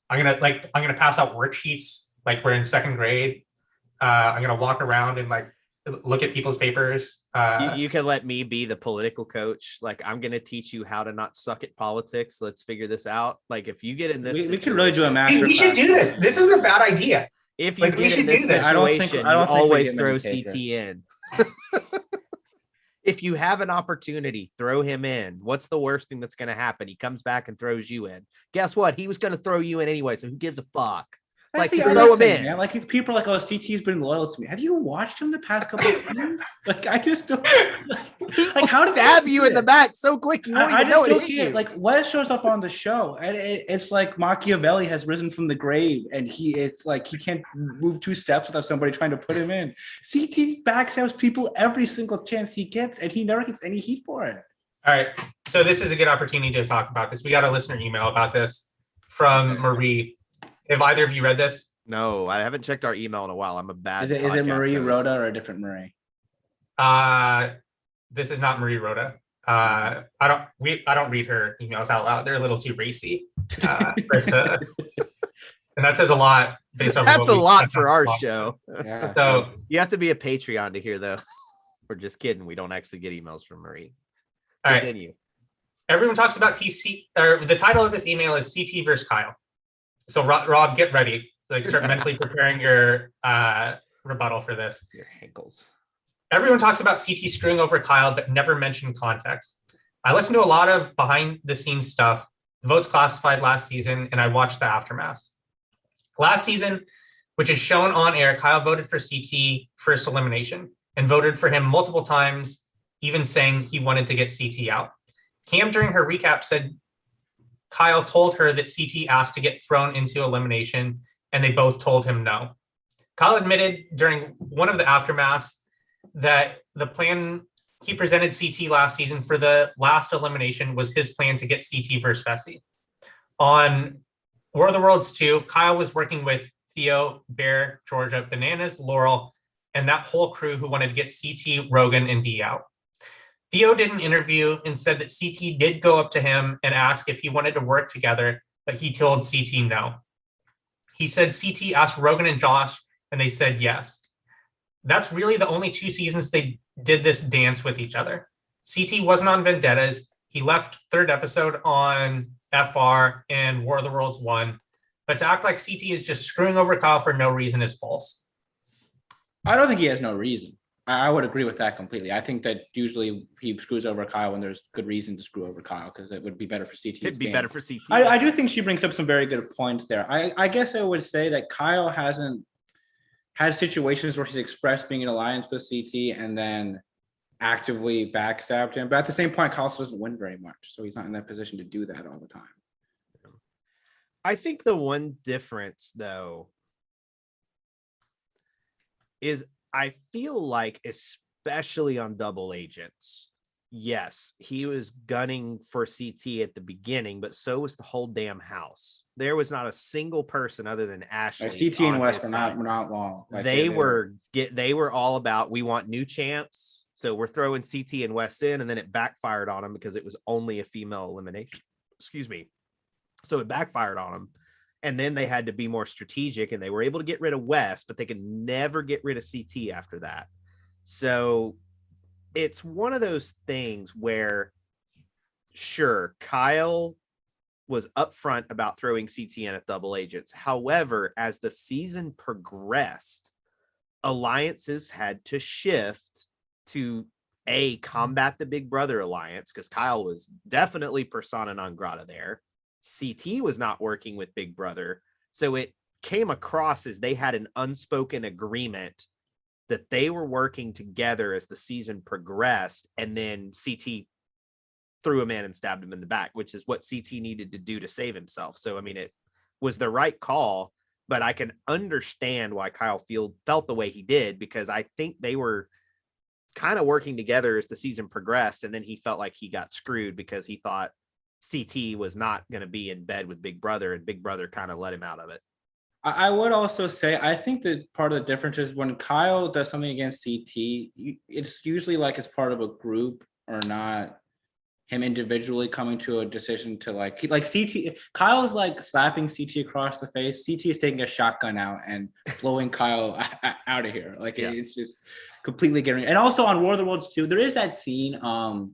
I'm gonna pass out worksheets like we're in second grade. I'm gonna walk around and like look at people's papers. You can let me be the political coach. Like, I'm going to teach you how to not suck at politics. Let's figure this out. Like, if you get in this, We could really do a situation- master. we should do this. This isn't a bad idea. If you like, we get in should this do this. I don't think- situation, I don't you think we always get throw many CT takers. in. If you have an opportunity, throw him in. What's the worst thing that's going to happen? He comes back and throws you in. Guess what? He was going to throw you in anyway. So who gives a fuck? Like, That's just the throw other him thing, in. man. Like these people are like, oh, CT's been loyal to me. Have you watched him the past couple of seasons? Like I just don't He like how did stab they you do in the it? back so quick you won't I even know just it don't hit get you. it. Like Wes shows up on the show and it's like Machiavelli has risen from the grave and it's like he can't move 2 steps without somebody trying to put him in. CT backstabs people every single chance he gets and he never gets any heat for it. All right. So this is a good opportunity to talk about this. We got a listener email about this from Marie. Have either of you read this? No, I haven't checked our email in a while. I'm a bad. Is it podcast Marie host. Rhoda or a different Marie? This is not Marie Rhoda. I don't read her emails out loud. They're a little too racy. For us to- and that says a lot based on That's a lot for our show. Yeah. So You have to be a Patreon to hear those. We're just kidding. We don't actually get emails from Marie. all right. Continue. Everyone talks about TC, or the title of this email is CT versus Kyle. So Rob, get ready. Like start mentally preparing your rebuttal for this. Your ankles. Everyone talks about CT screwing over Kyle, but never mention context. I listened to a lot of behind the scenes stuff, votes classified last season, and I watched the aftermath. Last season, which is shown on air, Kyle voted for CT first elimination and voted for him multiple times, even saying he wanted to get CT out. Cam, during her recap, said Kyle told her that CT asked to get thrown into elimination, and they both told him no. Kyle admitted during one of the aftermaths that the plan he presented CT last season for the last elimination was his plan to get CT versus Fessy. On War of the Worlds 2, Kyle was working with Theo, Bear, Georgia, Bananas, Laurel, and that whole crew who wanted to get CT, Rogan, and D out. Theo did an interview and said that CT did go up to him and ask if he wanted to work together, but he told CT no. He said CT asked Rogan and Josh, and they said yes. That's really the only 2 seasons they did this dance with each other. CT wasn't on Vendettas. He left 3rd episode on FR and War of the Worlds 1. But to act like CT is just screwing over Kyle for no reason is false. I don't think he has no reason. I would agree with that completely. I think that usually he screws over Kyle when there's good reason to screw over Kyle because it would be better for CT. It'd be better for CT. I do think she brings up some very good points there. I guess I would say that Kyle hasn't had situations where he's expressed being in alliance with CT and then actively backstabbed him. But at the same point, Kyle doesn't win very much. So he's not in that position to do that all the time. I think the one difference, though, is I feel like, especially on double agents, yes, he was gunning for CT at the beginning, but so was the whole damn house. There was not a single person other than Ashley. CT and on West his were side. not long. Like, They were all about, we want new champs, so we're throwing CT and West in, and then it backfired on them because it was only a female elimination. Excuse me. So it backfired on them. And then they had to be more strategic, and they were able to get rid of West, but they could never get rid of CT after that. So it's one of those things where, sure, Kyle was upfront about throwing CT in at double agents. However, as the season progressed, alliances had to shift to combat the Big Brother alliance, because Kyle was definitely persona non grata there. CT was not working with Big Brother. So it came across as they had an unspoken agreement that they were working together as the season progressed, and then CT threw him in and stabbed him in the back, which is what CT needed to do to save himself. So, I mean, it was the right call, but I can understand why Kyle felt the way he did, because I think they were kind of working together as the season progressed, and then he felt like he got screwed because he thought CT was not going to be in bed with Big Brother, and Big Brother kind of let him out of it. I would also say, I think that part of the difference is when Kyle does something against CT, it's usually like it's part of a group or not him individually coming to a decision to like CT. Kyle's like slapping CT across the face. CT is taking a shotgun out and blowing Kyle out of here. Like it's just completely getting. And also on War of the Worlds 2, there is that scene, the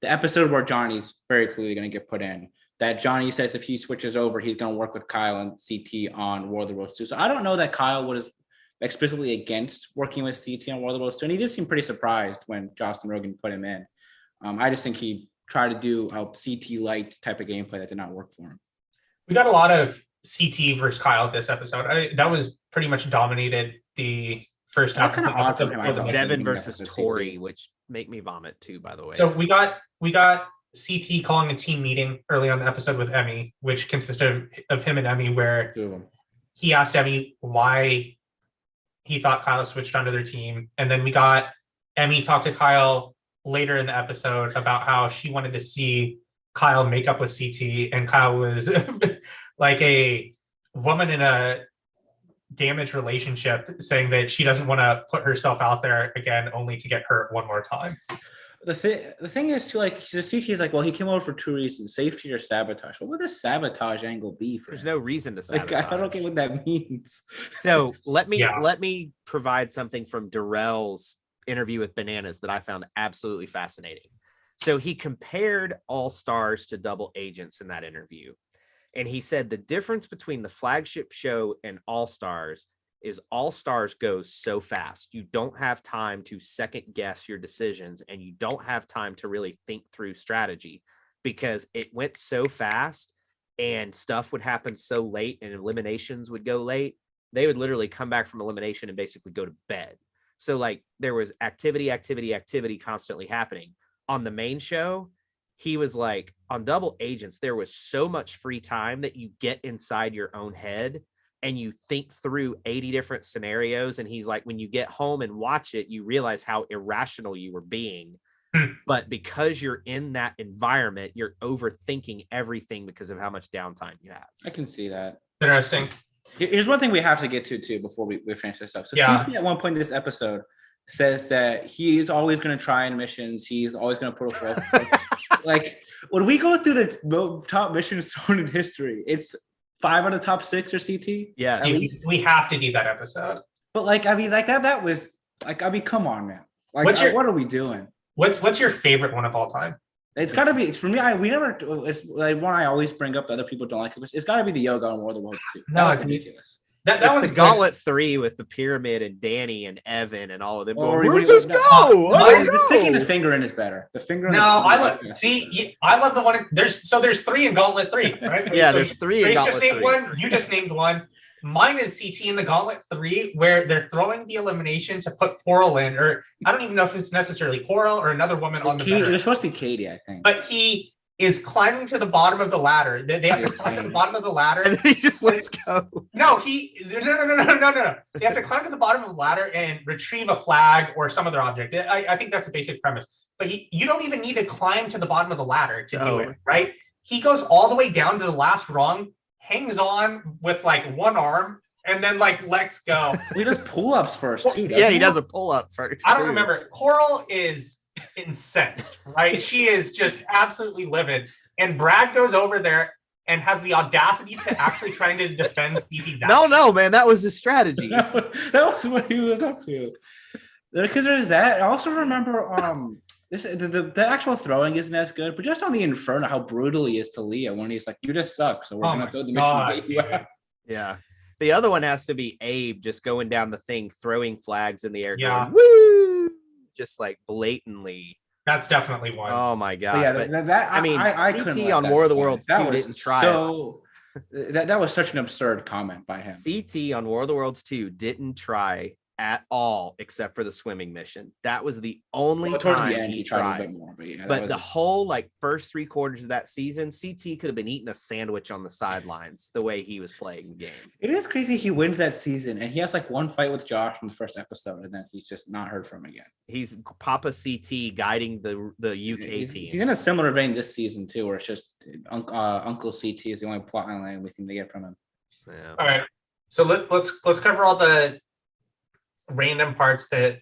episode where Johnny's very clearly going to get put in. That Johnny says if he switches over, he's going to work with Kyle and CT on War of the Worlds 2. So I don't know that Kyle was explicitly against working with CT on War of the Worlds 2. And he did seem pretty surprised when Jocelyn Rogan put him in. I just think he tried to do a CT light type of gameplay that did not work for him. We got a lot of CT versus Kyle this episode. That was pretty much dominated the first half kind of odd from him. I thought Devin versus Tori, which make me vomit too, by the way. So we got CT calling a team meeting early on the episode with Emmy, which consisted of him and Emmy, where he asked Emmy why he thought Kyle switched onto their team. And then we got Emmy talk to Kyle later in the episode about how she wanted to see Kyle make up with CT, and Kyle was like a woman in a damaged relationship saying that she doesn't want to put herself out there again only to get hurt one more time. The thing is too, like the CT is like, well, he came over for 2 reasons: safety or sabotage. What would the sabotage angle be for There's him? no reason to sabotage. Like, I don't get what that means. So let me provide something from Darrell's interview with Bananas that I found absolutely fascinating. So he compared All Stars to Double Agents in that interview. And he said the difference between the flagship show and All Stars is All Stars goes so fast. You don't have time to second guess your decisions, and you don't have time to really think through strategy, because it went so fast and stuff would happen so late and eliminations would go late. They would literally come back from elimination and basically go to bed. So like there was activity constantly happening. On the main show, he was like, on Double Agents, there was so much free time that you get inside your own head and you think through 80 different scenarios. And he's like, when you get home and watch it, you realize how irrational you were being. But because you're in that environment, you're overthinking everything because of how much downtime you have. I can see that. Interesting. Here's one thing we have to get to too before we finish this up. So CT at one point in this episode says that he is always going to try in missions. He's always going to put a full like when we go through the top missions thrown in history, it's 5 out of the top 6 or CT. Yeah, we have to do that episode. But like, I mean, like that was like, I mean, come on, man. Like, what are we doing? What's your favorite one of all time? It's got to be, for me, it's like one I always bring up that other people don't like. It's got to be the yoga on War of the Worlds too. No, it's ridiculous. That one's the Gauntlet 3 with the pyramid and Danny and Evan and all of them. Or Where'd this go? Sticking the finger in is better. The finger. I love the one. There's 3 in Gauntlet 3, right? Yeah, so there's 3 in Gauntlet 3. One. You just named one. Mine is CT in the Gauntlet 3, where they're throwing the elimination to put Coral in, or I don't even know if it's necessarily Coral or another woman on the It was supposed to be Katie, I think. But he is climbing to the bottom of the ladder. They have to climb to the bottom of the ladder. And then he just lets go. No. They have to climb to the bottom of the ladder and retrieve a flag or some other object. I think that's a basic premise. But you don't even need to climb to the bottom of the ladder to do it, right? He goes all the way down to the last rung, hangs on with like one arm, and then like lets go. He does pull-ups first too. Yeah, he does a pull-up first. I don't remember. Coral is incensed, right? She is just absolutely livid. And Brad goes over there and has the audacity to actually trying to defend CT. No, man, that was his strategy. that was what he was up to. Because there's that. I also remember the actual throwing isn't as good, but just on the Inferno, how brutal he is to Leah when he's like, "You just suck, so we're gonna throw the mission." Yeah. The other one has to be Abe just going down the thing, throwing flags in the air, yeah, going, woo, just like blatantly That's definitely one. Oh my But gosh. yeah, But, that I mean, couldn't CT let on that War of the slide. Worlds That 2 was didn't try us. so that was such an absurd comment by him. CT on War of the Worlds 2 didn't try at all except for the swimming mission. That was the only Well, towards time the end, he he tried a tried. bit more, but yeah, that But was the whole like first 3/4 of that season, CT could have been eating a sandwich on the sidelines the way he was playing the game. It is crazy he wins that season and he has like one fight with Josh in the first episode and then he's just not heard from again. He's Papa CT guiding the UK He's team. in a similar vein this season too, where it's just Uncle CT is the only plot line we seem to get from him. Yeah. All right. So let's cover all the random parts that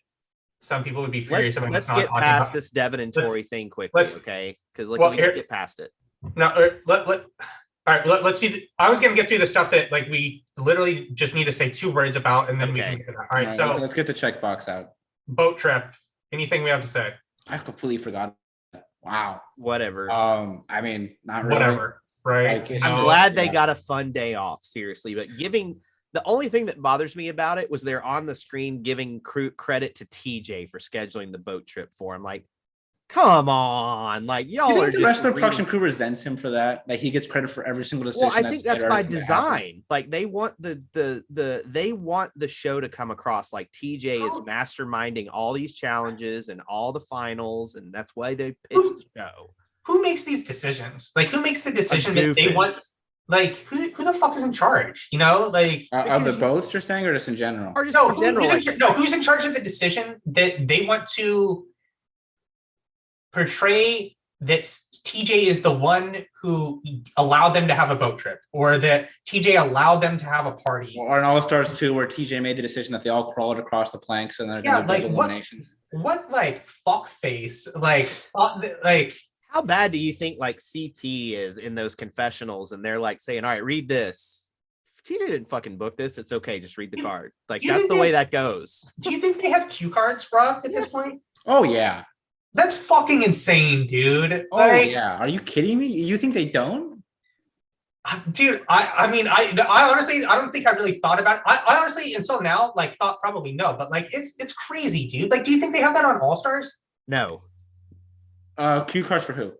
some people would be furious about. Let's not get talking past about. this Devin and Let's- Tori thing quickly, let's- okay? Because well, we just here- get past it. No, all right. Let's do. I was gonna get through the stuff that like we literally just need to say 2 words about, and then we Okay. can get to that. All right. So let's get the checkbox out. boat trip. Anything we have to say? I completely forgot. Wow. Whatever. I mean, not really. Whatever. Right. Like, it's I'm no, glad they yeah. got a fun day off, seriously. But the only thing that bothers me about it was they're on the screen giving credit to TJ for scheduling the boat trip for him. Like, come on, like Do y'all you are think the just rest of the reading- production crew resents him for that? Like he gets credit for every single decision. Well, I think that's said or by anything that happened? design. Like they want they want the show to come across like TJ is masterminding all these challenges and all the finals, and that's why they pitched the show. Who makes these decisions? Like who makes the decision that they want? Goofus. Like who the fuck is in charge? You know, like Of the because boats you're saying, or just in general? Or just no, in general, who's in charge of the decision that they want to portray that TJ is the one who allowed them to have a boat trip, or that TJ allowed them to have a party. Or in All Stars 2, where TJ made the decision that they all crawled across the planks and they're going to like, do what- eliminations. What like fuck face? Like how bad do you think like CT is in those confessionals? And they're like saying, all right, read this. If TJ didn't fucking book this, it's okay. Just read the card. Like You that's think the way they- that goes. do you think they have cue cards, Rob, at this point? Oh, yeah. That's fucking insane, dude. Oh, Like, yeah. Are you kidding me? You think they don't? dude, I mean, I honestly, I don't think I really thought about it. I honestly, until now, like, thought probably no, but like, it's crazy, dude. Like, do you think they have that on All Stars? No. Cue cards for who?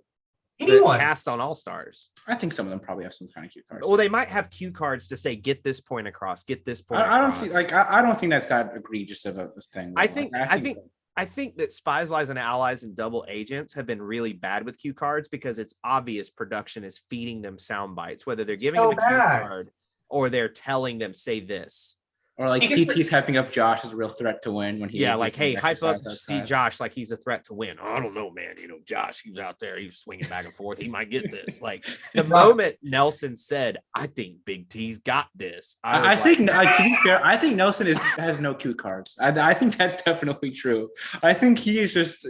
The Anyone? cast on All Stars. I think some of them probably have some kind of cue cards. Well, they might have cue cards to say, get this point across, get this point I don't across. see, like, I don't think that's that egregious of a thing. I though. think- Like, I think that Spies, Lies, and Allies and Double Agents have been really bad with cue cards because it's obvious production is feeding them sound bites, whether they're giving So them a cue bad. card or they're telling them, say this. Or like Because- CT's hyping up Josh as a real threat to win when he. Yeah, like, hey, hype up exercise see outside. Josh like he's a threat to win. I don't know, man. Josh, he's out there, he's swinging back and forth. He might get this. Like the moment Nelson said, I think Big T's got this. I was think, like, to be fair, I think Nelson has no cue cards. I think that's definitely true. I think he is just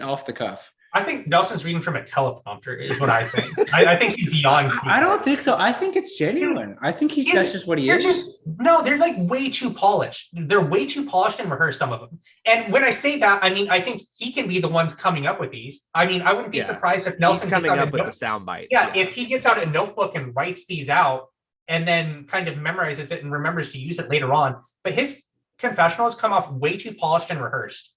off the cuff. I think Nelson's reading from a teleprompter, is what I think. I think he's beyond. I don't think so. I think it's genuine. I think that's just what he They're is. just no, they're like way too polished. They're way too polished and rehearsed, some of them. And when I say that, I mean I think he can be the ones coming up with these. I mean, I wouldn't be Yeah. surprised if he's Nelson coming gets out up a with the note- sound bites. Yeah, if he gets out a notebook and writes these out and then kind of memorizes it and remembers to use it later on. But his confessionals come off way too polished and rehearsed.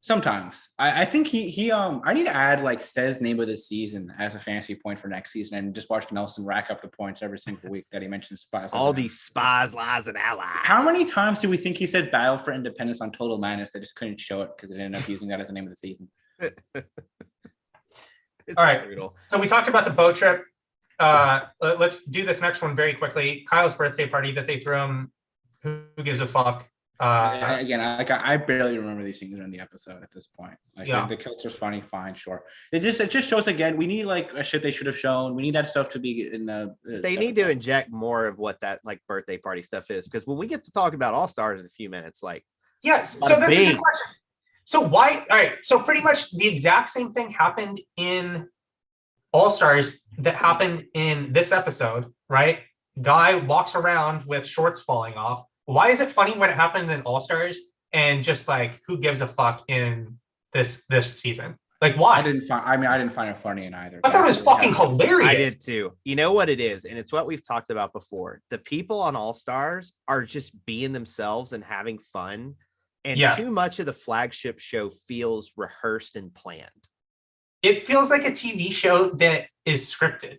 Sometimes I think he I need to add like says name of the season as a fantasy point for next season and just watch Nelson rack up the points every single week that he mentions Spies. all these Spies, Lies, and Allies. How many times do we think he said Battle for Independence on Total Madness? They just couldn't show it because they ended up using that as the name of the season. It's All right. brutal. So we talked about the boat trip. Let's do this next one very quickly. Kyle's birthday party that they threw him. Who gives a fuck? I barely remember these things in the episode at this point. Like Yeah. the kilts was funny, fine, sure. It just shows again. We need like a shit they should have shown. We need that stuff to be in the. They need to inject more of what that like birthday party stuff is, because when we get to talk about All Stars in a few minutes, like Yes. So Bada that's a bing. good question. So why? All right. So pretty much the exact same thing happened in All Stars that happened in this episode, right? Guy walks around with shorts falling off. Why is it funny when it happened in All Stars and just like who gives a fuck in this season? Like why? I didn't find it funny in either. I thought it was fucking hilarious. I did too. You know what it is, and it's what we've talked about before. The people on All Stars are just being themselves and having fun, And Yes. too much of the flagship show feels rehearsed and planned. It feels like a TV show that is scripted.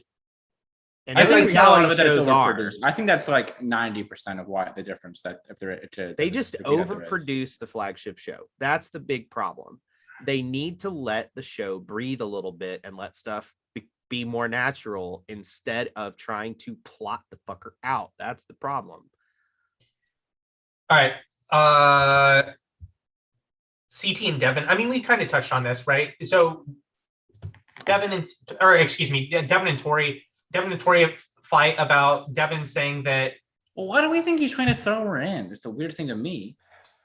And I every think reality shows are. overproduced. I think that's like 90% of why the difference that if they're They just to beat out the Reds. overproduce the flagship show. That's the big problem. They need to let the show breathe a little bit and let stuff be more natural instead of trying to plot the fucker out. That's the problem. All right. CT and Devin. I mean, we kind of touched on this, right? So Devin and Tori. Devin and Tori fight about Devin saying that. Well, why do we think he's trying to throw her in? It's the weird thing to me.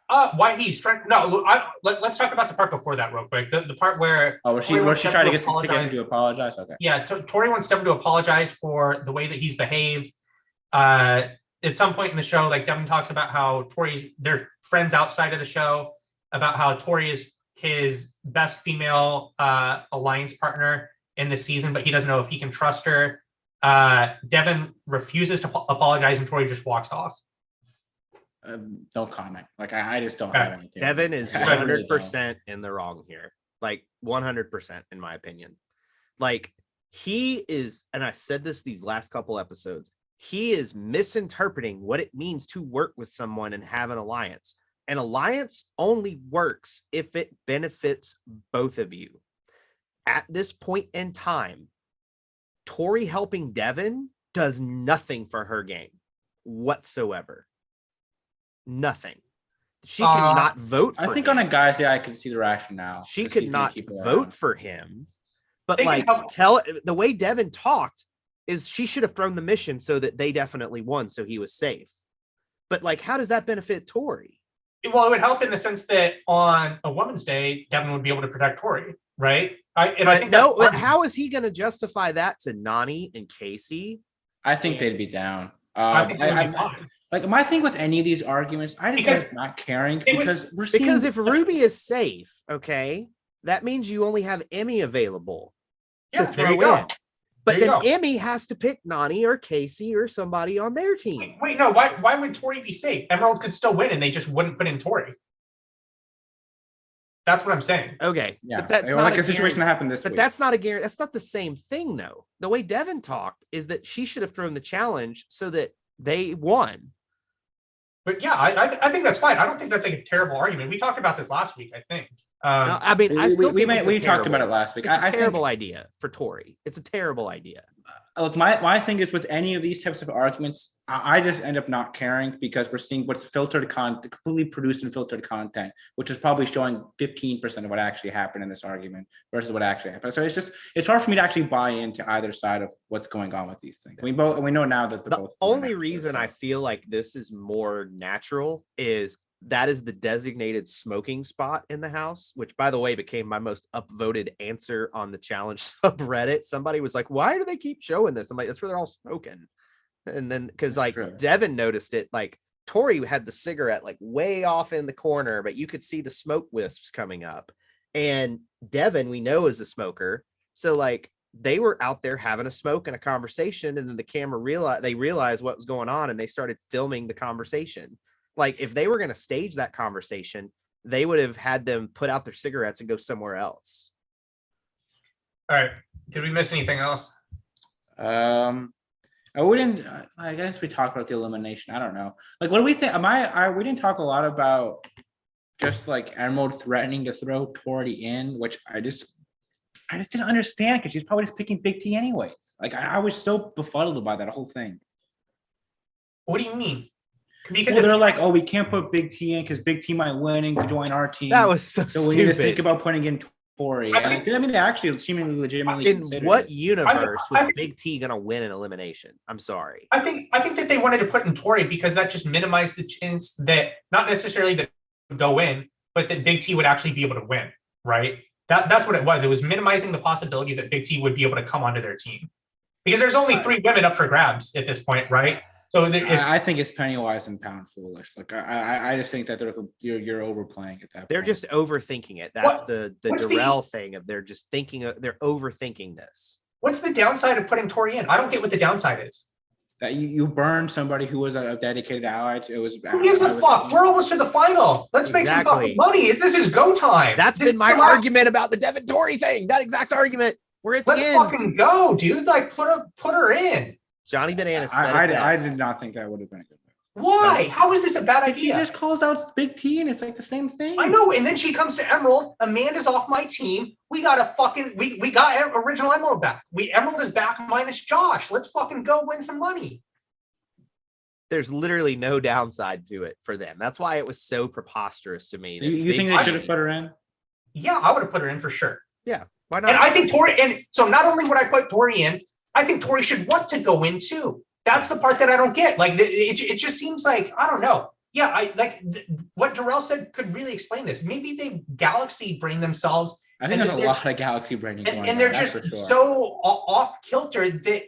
Why he's trying? No, let's talk about the part before that real quick. The part where was she trying to get him to apologize? Okay. Yeah, Tori wants Devin to apologize for the way that he's behaved. At some point in the show, like Devin talks about how they're friends outside of the show, about how Tori is his best female alliance partner in the season, but he doesn't know if he can trust her. Devin refuses to apologize, and Tori just walks off. Don't comment. Like I just don't have anything. Devin is 100% in the wrong here. Like 100% in my opinion. Like he is, and I said this these last couple episodes, he is misinterpreting what it means to work with someone and have an alliance. An alliance only works if it benefits both of you. At this point in time, Tori helping Devin does nothing for her game whatsoever. Nothing. She could not vote for I think him. on a guy's day, I can see the rationale. She could not vote for him. But like the way Devin talked is she should have thrown the mission so that they definitely won, so he was safe. But like, how does that benefit Tori? Well, it would help in the sense that on a Women's Day, Devin would be able to protect Tori, right? I think but how is he going to justify that to Nani and Casey? I think they'd be down. I think they'd be fine. Like my thing with any of these arguments, I just end up not caring because we're seeing. Because if Ruby is safe, okay, that means you only have Emmy available to throw in. But then Emmy has to pick Nani or Casey or somebody on their team. Wait, no. Why would Tori be safe? Emerald could still win, and they just wouldn't put in Tori. That's what I'm saying. Okay, yeah, but that's not like a situation that happened this week. But that's not a guarantee. That's not the same thing, though. The way Devin talked is that she should have thrown the challenge so that they won. But yeah, I think that's fine. I don't think that's like a terrible argument. We talked about this last week, I think. No, I mean, I still think we talked about it last week. It's a terrible idea for Tori. It's a terrible idea. Look, my thing is with any of these types of arguments, I just end up not caring because we're seeing what's filtered content, completely produced and filtered content, which is probably showing 15% of what actually happened in this argument versus what actually happened. So it's hard for me to actually buy into either side of what's going on with these things. We know now that the only reason I feel like this is more natural is that is the designated smoking spot in the house, which, by the way, became my most upvoted answer on the challenge subreddit. Somebody was like, why do they keep showing this? I'm like, that's where they're all smoking. And then because like Devin noticed it, like Tori had the cigarette like way off in the corner, but you could see the smoke wisps coming up. And Devin, we know, is a smoker. So like they were out there having a smoke and a conversation, and then the camera realized what was going on, and they started filming the conversation. Like if they were going to stage that conversation, they would have had them put out their cigarettes and go somewhere else. All right. Did we miss anything else? I wouldn't. I guess we talked about the elimination. I don't know. Like, what do we think? We didn't talk a lot about just like Emerald threatening to throw Tori in, which I just didn't understand because she's probably just picking Big T anyways. Like I was so befuddled by that whole thing. What do you mean? Because they're like, oh, we can't put Big T in because Big T might win and could join our team. That was so stupid. We need to think about putting in Tori. I mean, they actually seemingly legitimately. In what universe was Big T going to win an elimination? I'm sorry. I think that they wanted to put in Tori because that just minimized the chance that not necessarily that would go in, but that Big T would actually be able to win. Right? That's what it was. It was minimizing the possibility that Big T would be able to come onto their team because there's only 3 women up for grabs at this point, right? So I think it's penny wise and pound foolish. Like I just think that you're overplaying at that. They're point. Just overthinking it. That's the Darrell thing of they're just thinking they're overthinking this. What's the downside of putting Tori in? I don't get what the downside is. That you burned somebody who was a dedicated ally. It was. Who gives a fuck? We're almost to the final. Let's make some fucking money. This is go time. That's This been my argument about the Devin Tori thing. That exact argument. We're at the Let's end. fucking go, dude. Like put her in. Johnny Bananas said I did not think that would have been a good move. Why? How is this a bad He idea? just calls out Big T, and it's like the same thing. I know. And then she comes to Emerald. Amanda's off my team. We got a fucking we got original Emerald back. Emerald is back minus Josh. Let's fucking go win some money. There's literally no downside to it for them. That's why it was so preposterous to me. You think they should have put her in? Yeah, I would have put her in for sure. Yeah, why not? And I think Tori, and so not only would I put Tori in, I think Tori should want to go in too. That's the part that I don't get. Like it just seems like, I don't know. Yeah, I like what Darrell said could really explain this. Maybe they galaxy brain themselves. I think there's a lot of galaxy branding going on. And they're just so off kilter that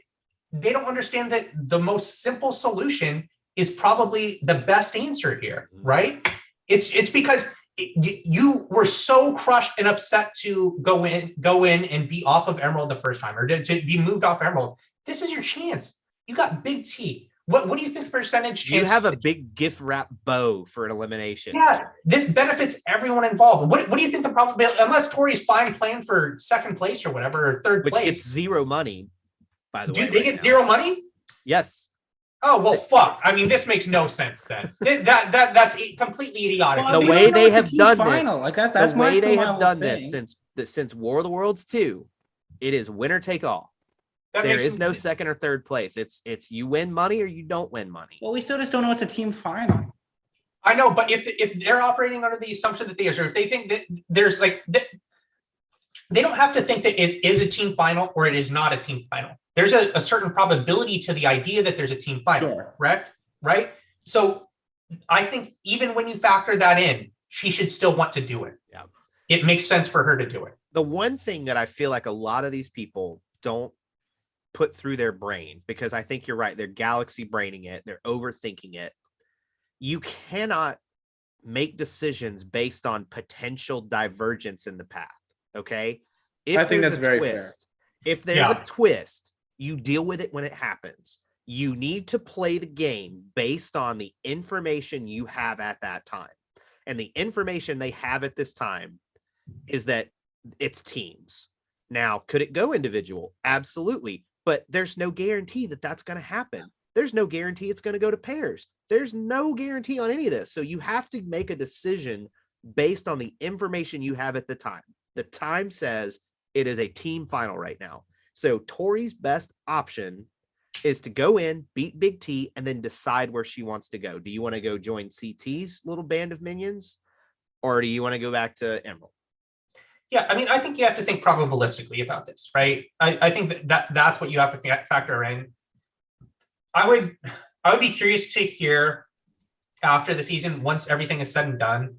they don't understand that the most simple solution is probably the best answer here, right? It's because you were so crushed and upset to go in and be off of Emerald the first time, or to be moved off Emerald. This is your chance. You got Big T. What do you think the percentage chance? You have a big gift wrap bow for an elimination. Yeah, this benefits everyone involved. What do you think the probability, unless Tori's fine playing for second place or whatever, or third place? Which gets zero money, by the way. Do they get zero money? Yes. Oh, well, fuck. I mean, this makes no sense then. That's completely idiotic. Well, The way they have done this, like that's the way they have done this since War of the Worlds 2, it is winner take all. There is no second or third place. It's you win money or you don't win money. Well, we still just don't know it's a team final. I know, but if they're operating under the assumption that if they think that there's like, they don't have to think that it is a team final or it is not a team final. There's a certain probability to the idea that there's a team final, correct? Right? So I think even when you factor that in, she should still want to do it. Yeah. It makes sense for her to do it. The one thing that I feel like a lot of these people don't put through their brain, because I think you're right, they're galaxy braining it, they're overthinking it. You cannot make decisions based on potential divergence in the path. Okay. I think that's very fair. If there's a twist, you deal with it when it happens. You need to play the game based on the information you have at that time. And the information they have at this time is that it's teams. Now, could it go individual? Absolutely. But there's no guarantee that that's going to happen. There's no guarantee it's going to go to pairs. There's no guarantee on any of this. So you have to make a decision based on the information you have at the time. The time says it is a team final right now. So Tori's best option is to go in, beat Big T, and then decide where she wants to go. Do you want to go join CT's little band of minions, or do you want to go back to Emerald? Yeah, I mean, I think you have to think probabilistically about this, right? I think that's what you have to factor in. I would be curious to hear after the season, once everything is said and done,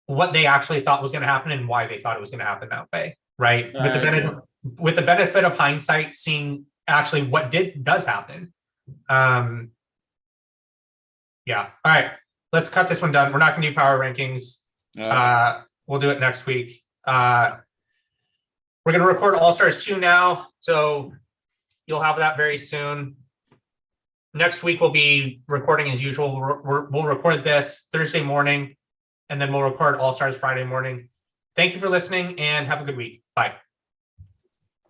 what they actually thought was going to happen and why they thought it was going to happen that way, right? With the benefit of hindsight, seeing actually what does happen. Yeah. All right, let's cut this one down. We're not going to do power rankings. We'll do it next week. We're going to record All Stars 2 now, so you'll have that very soon. Next week we'll be recording as usual. We'll record this Thursday morning, and then we'll record All Stars Friday morning. Thank you for listening, and have a good week. Bye.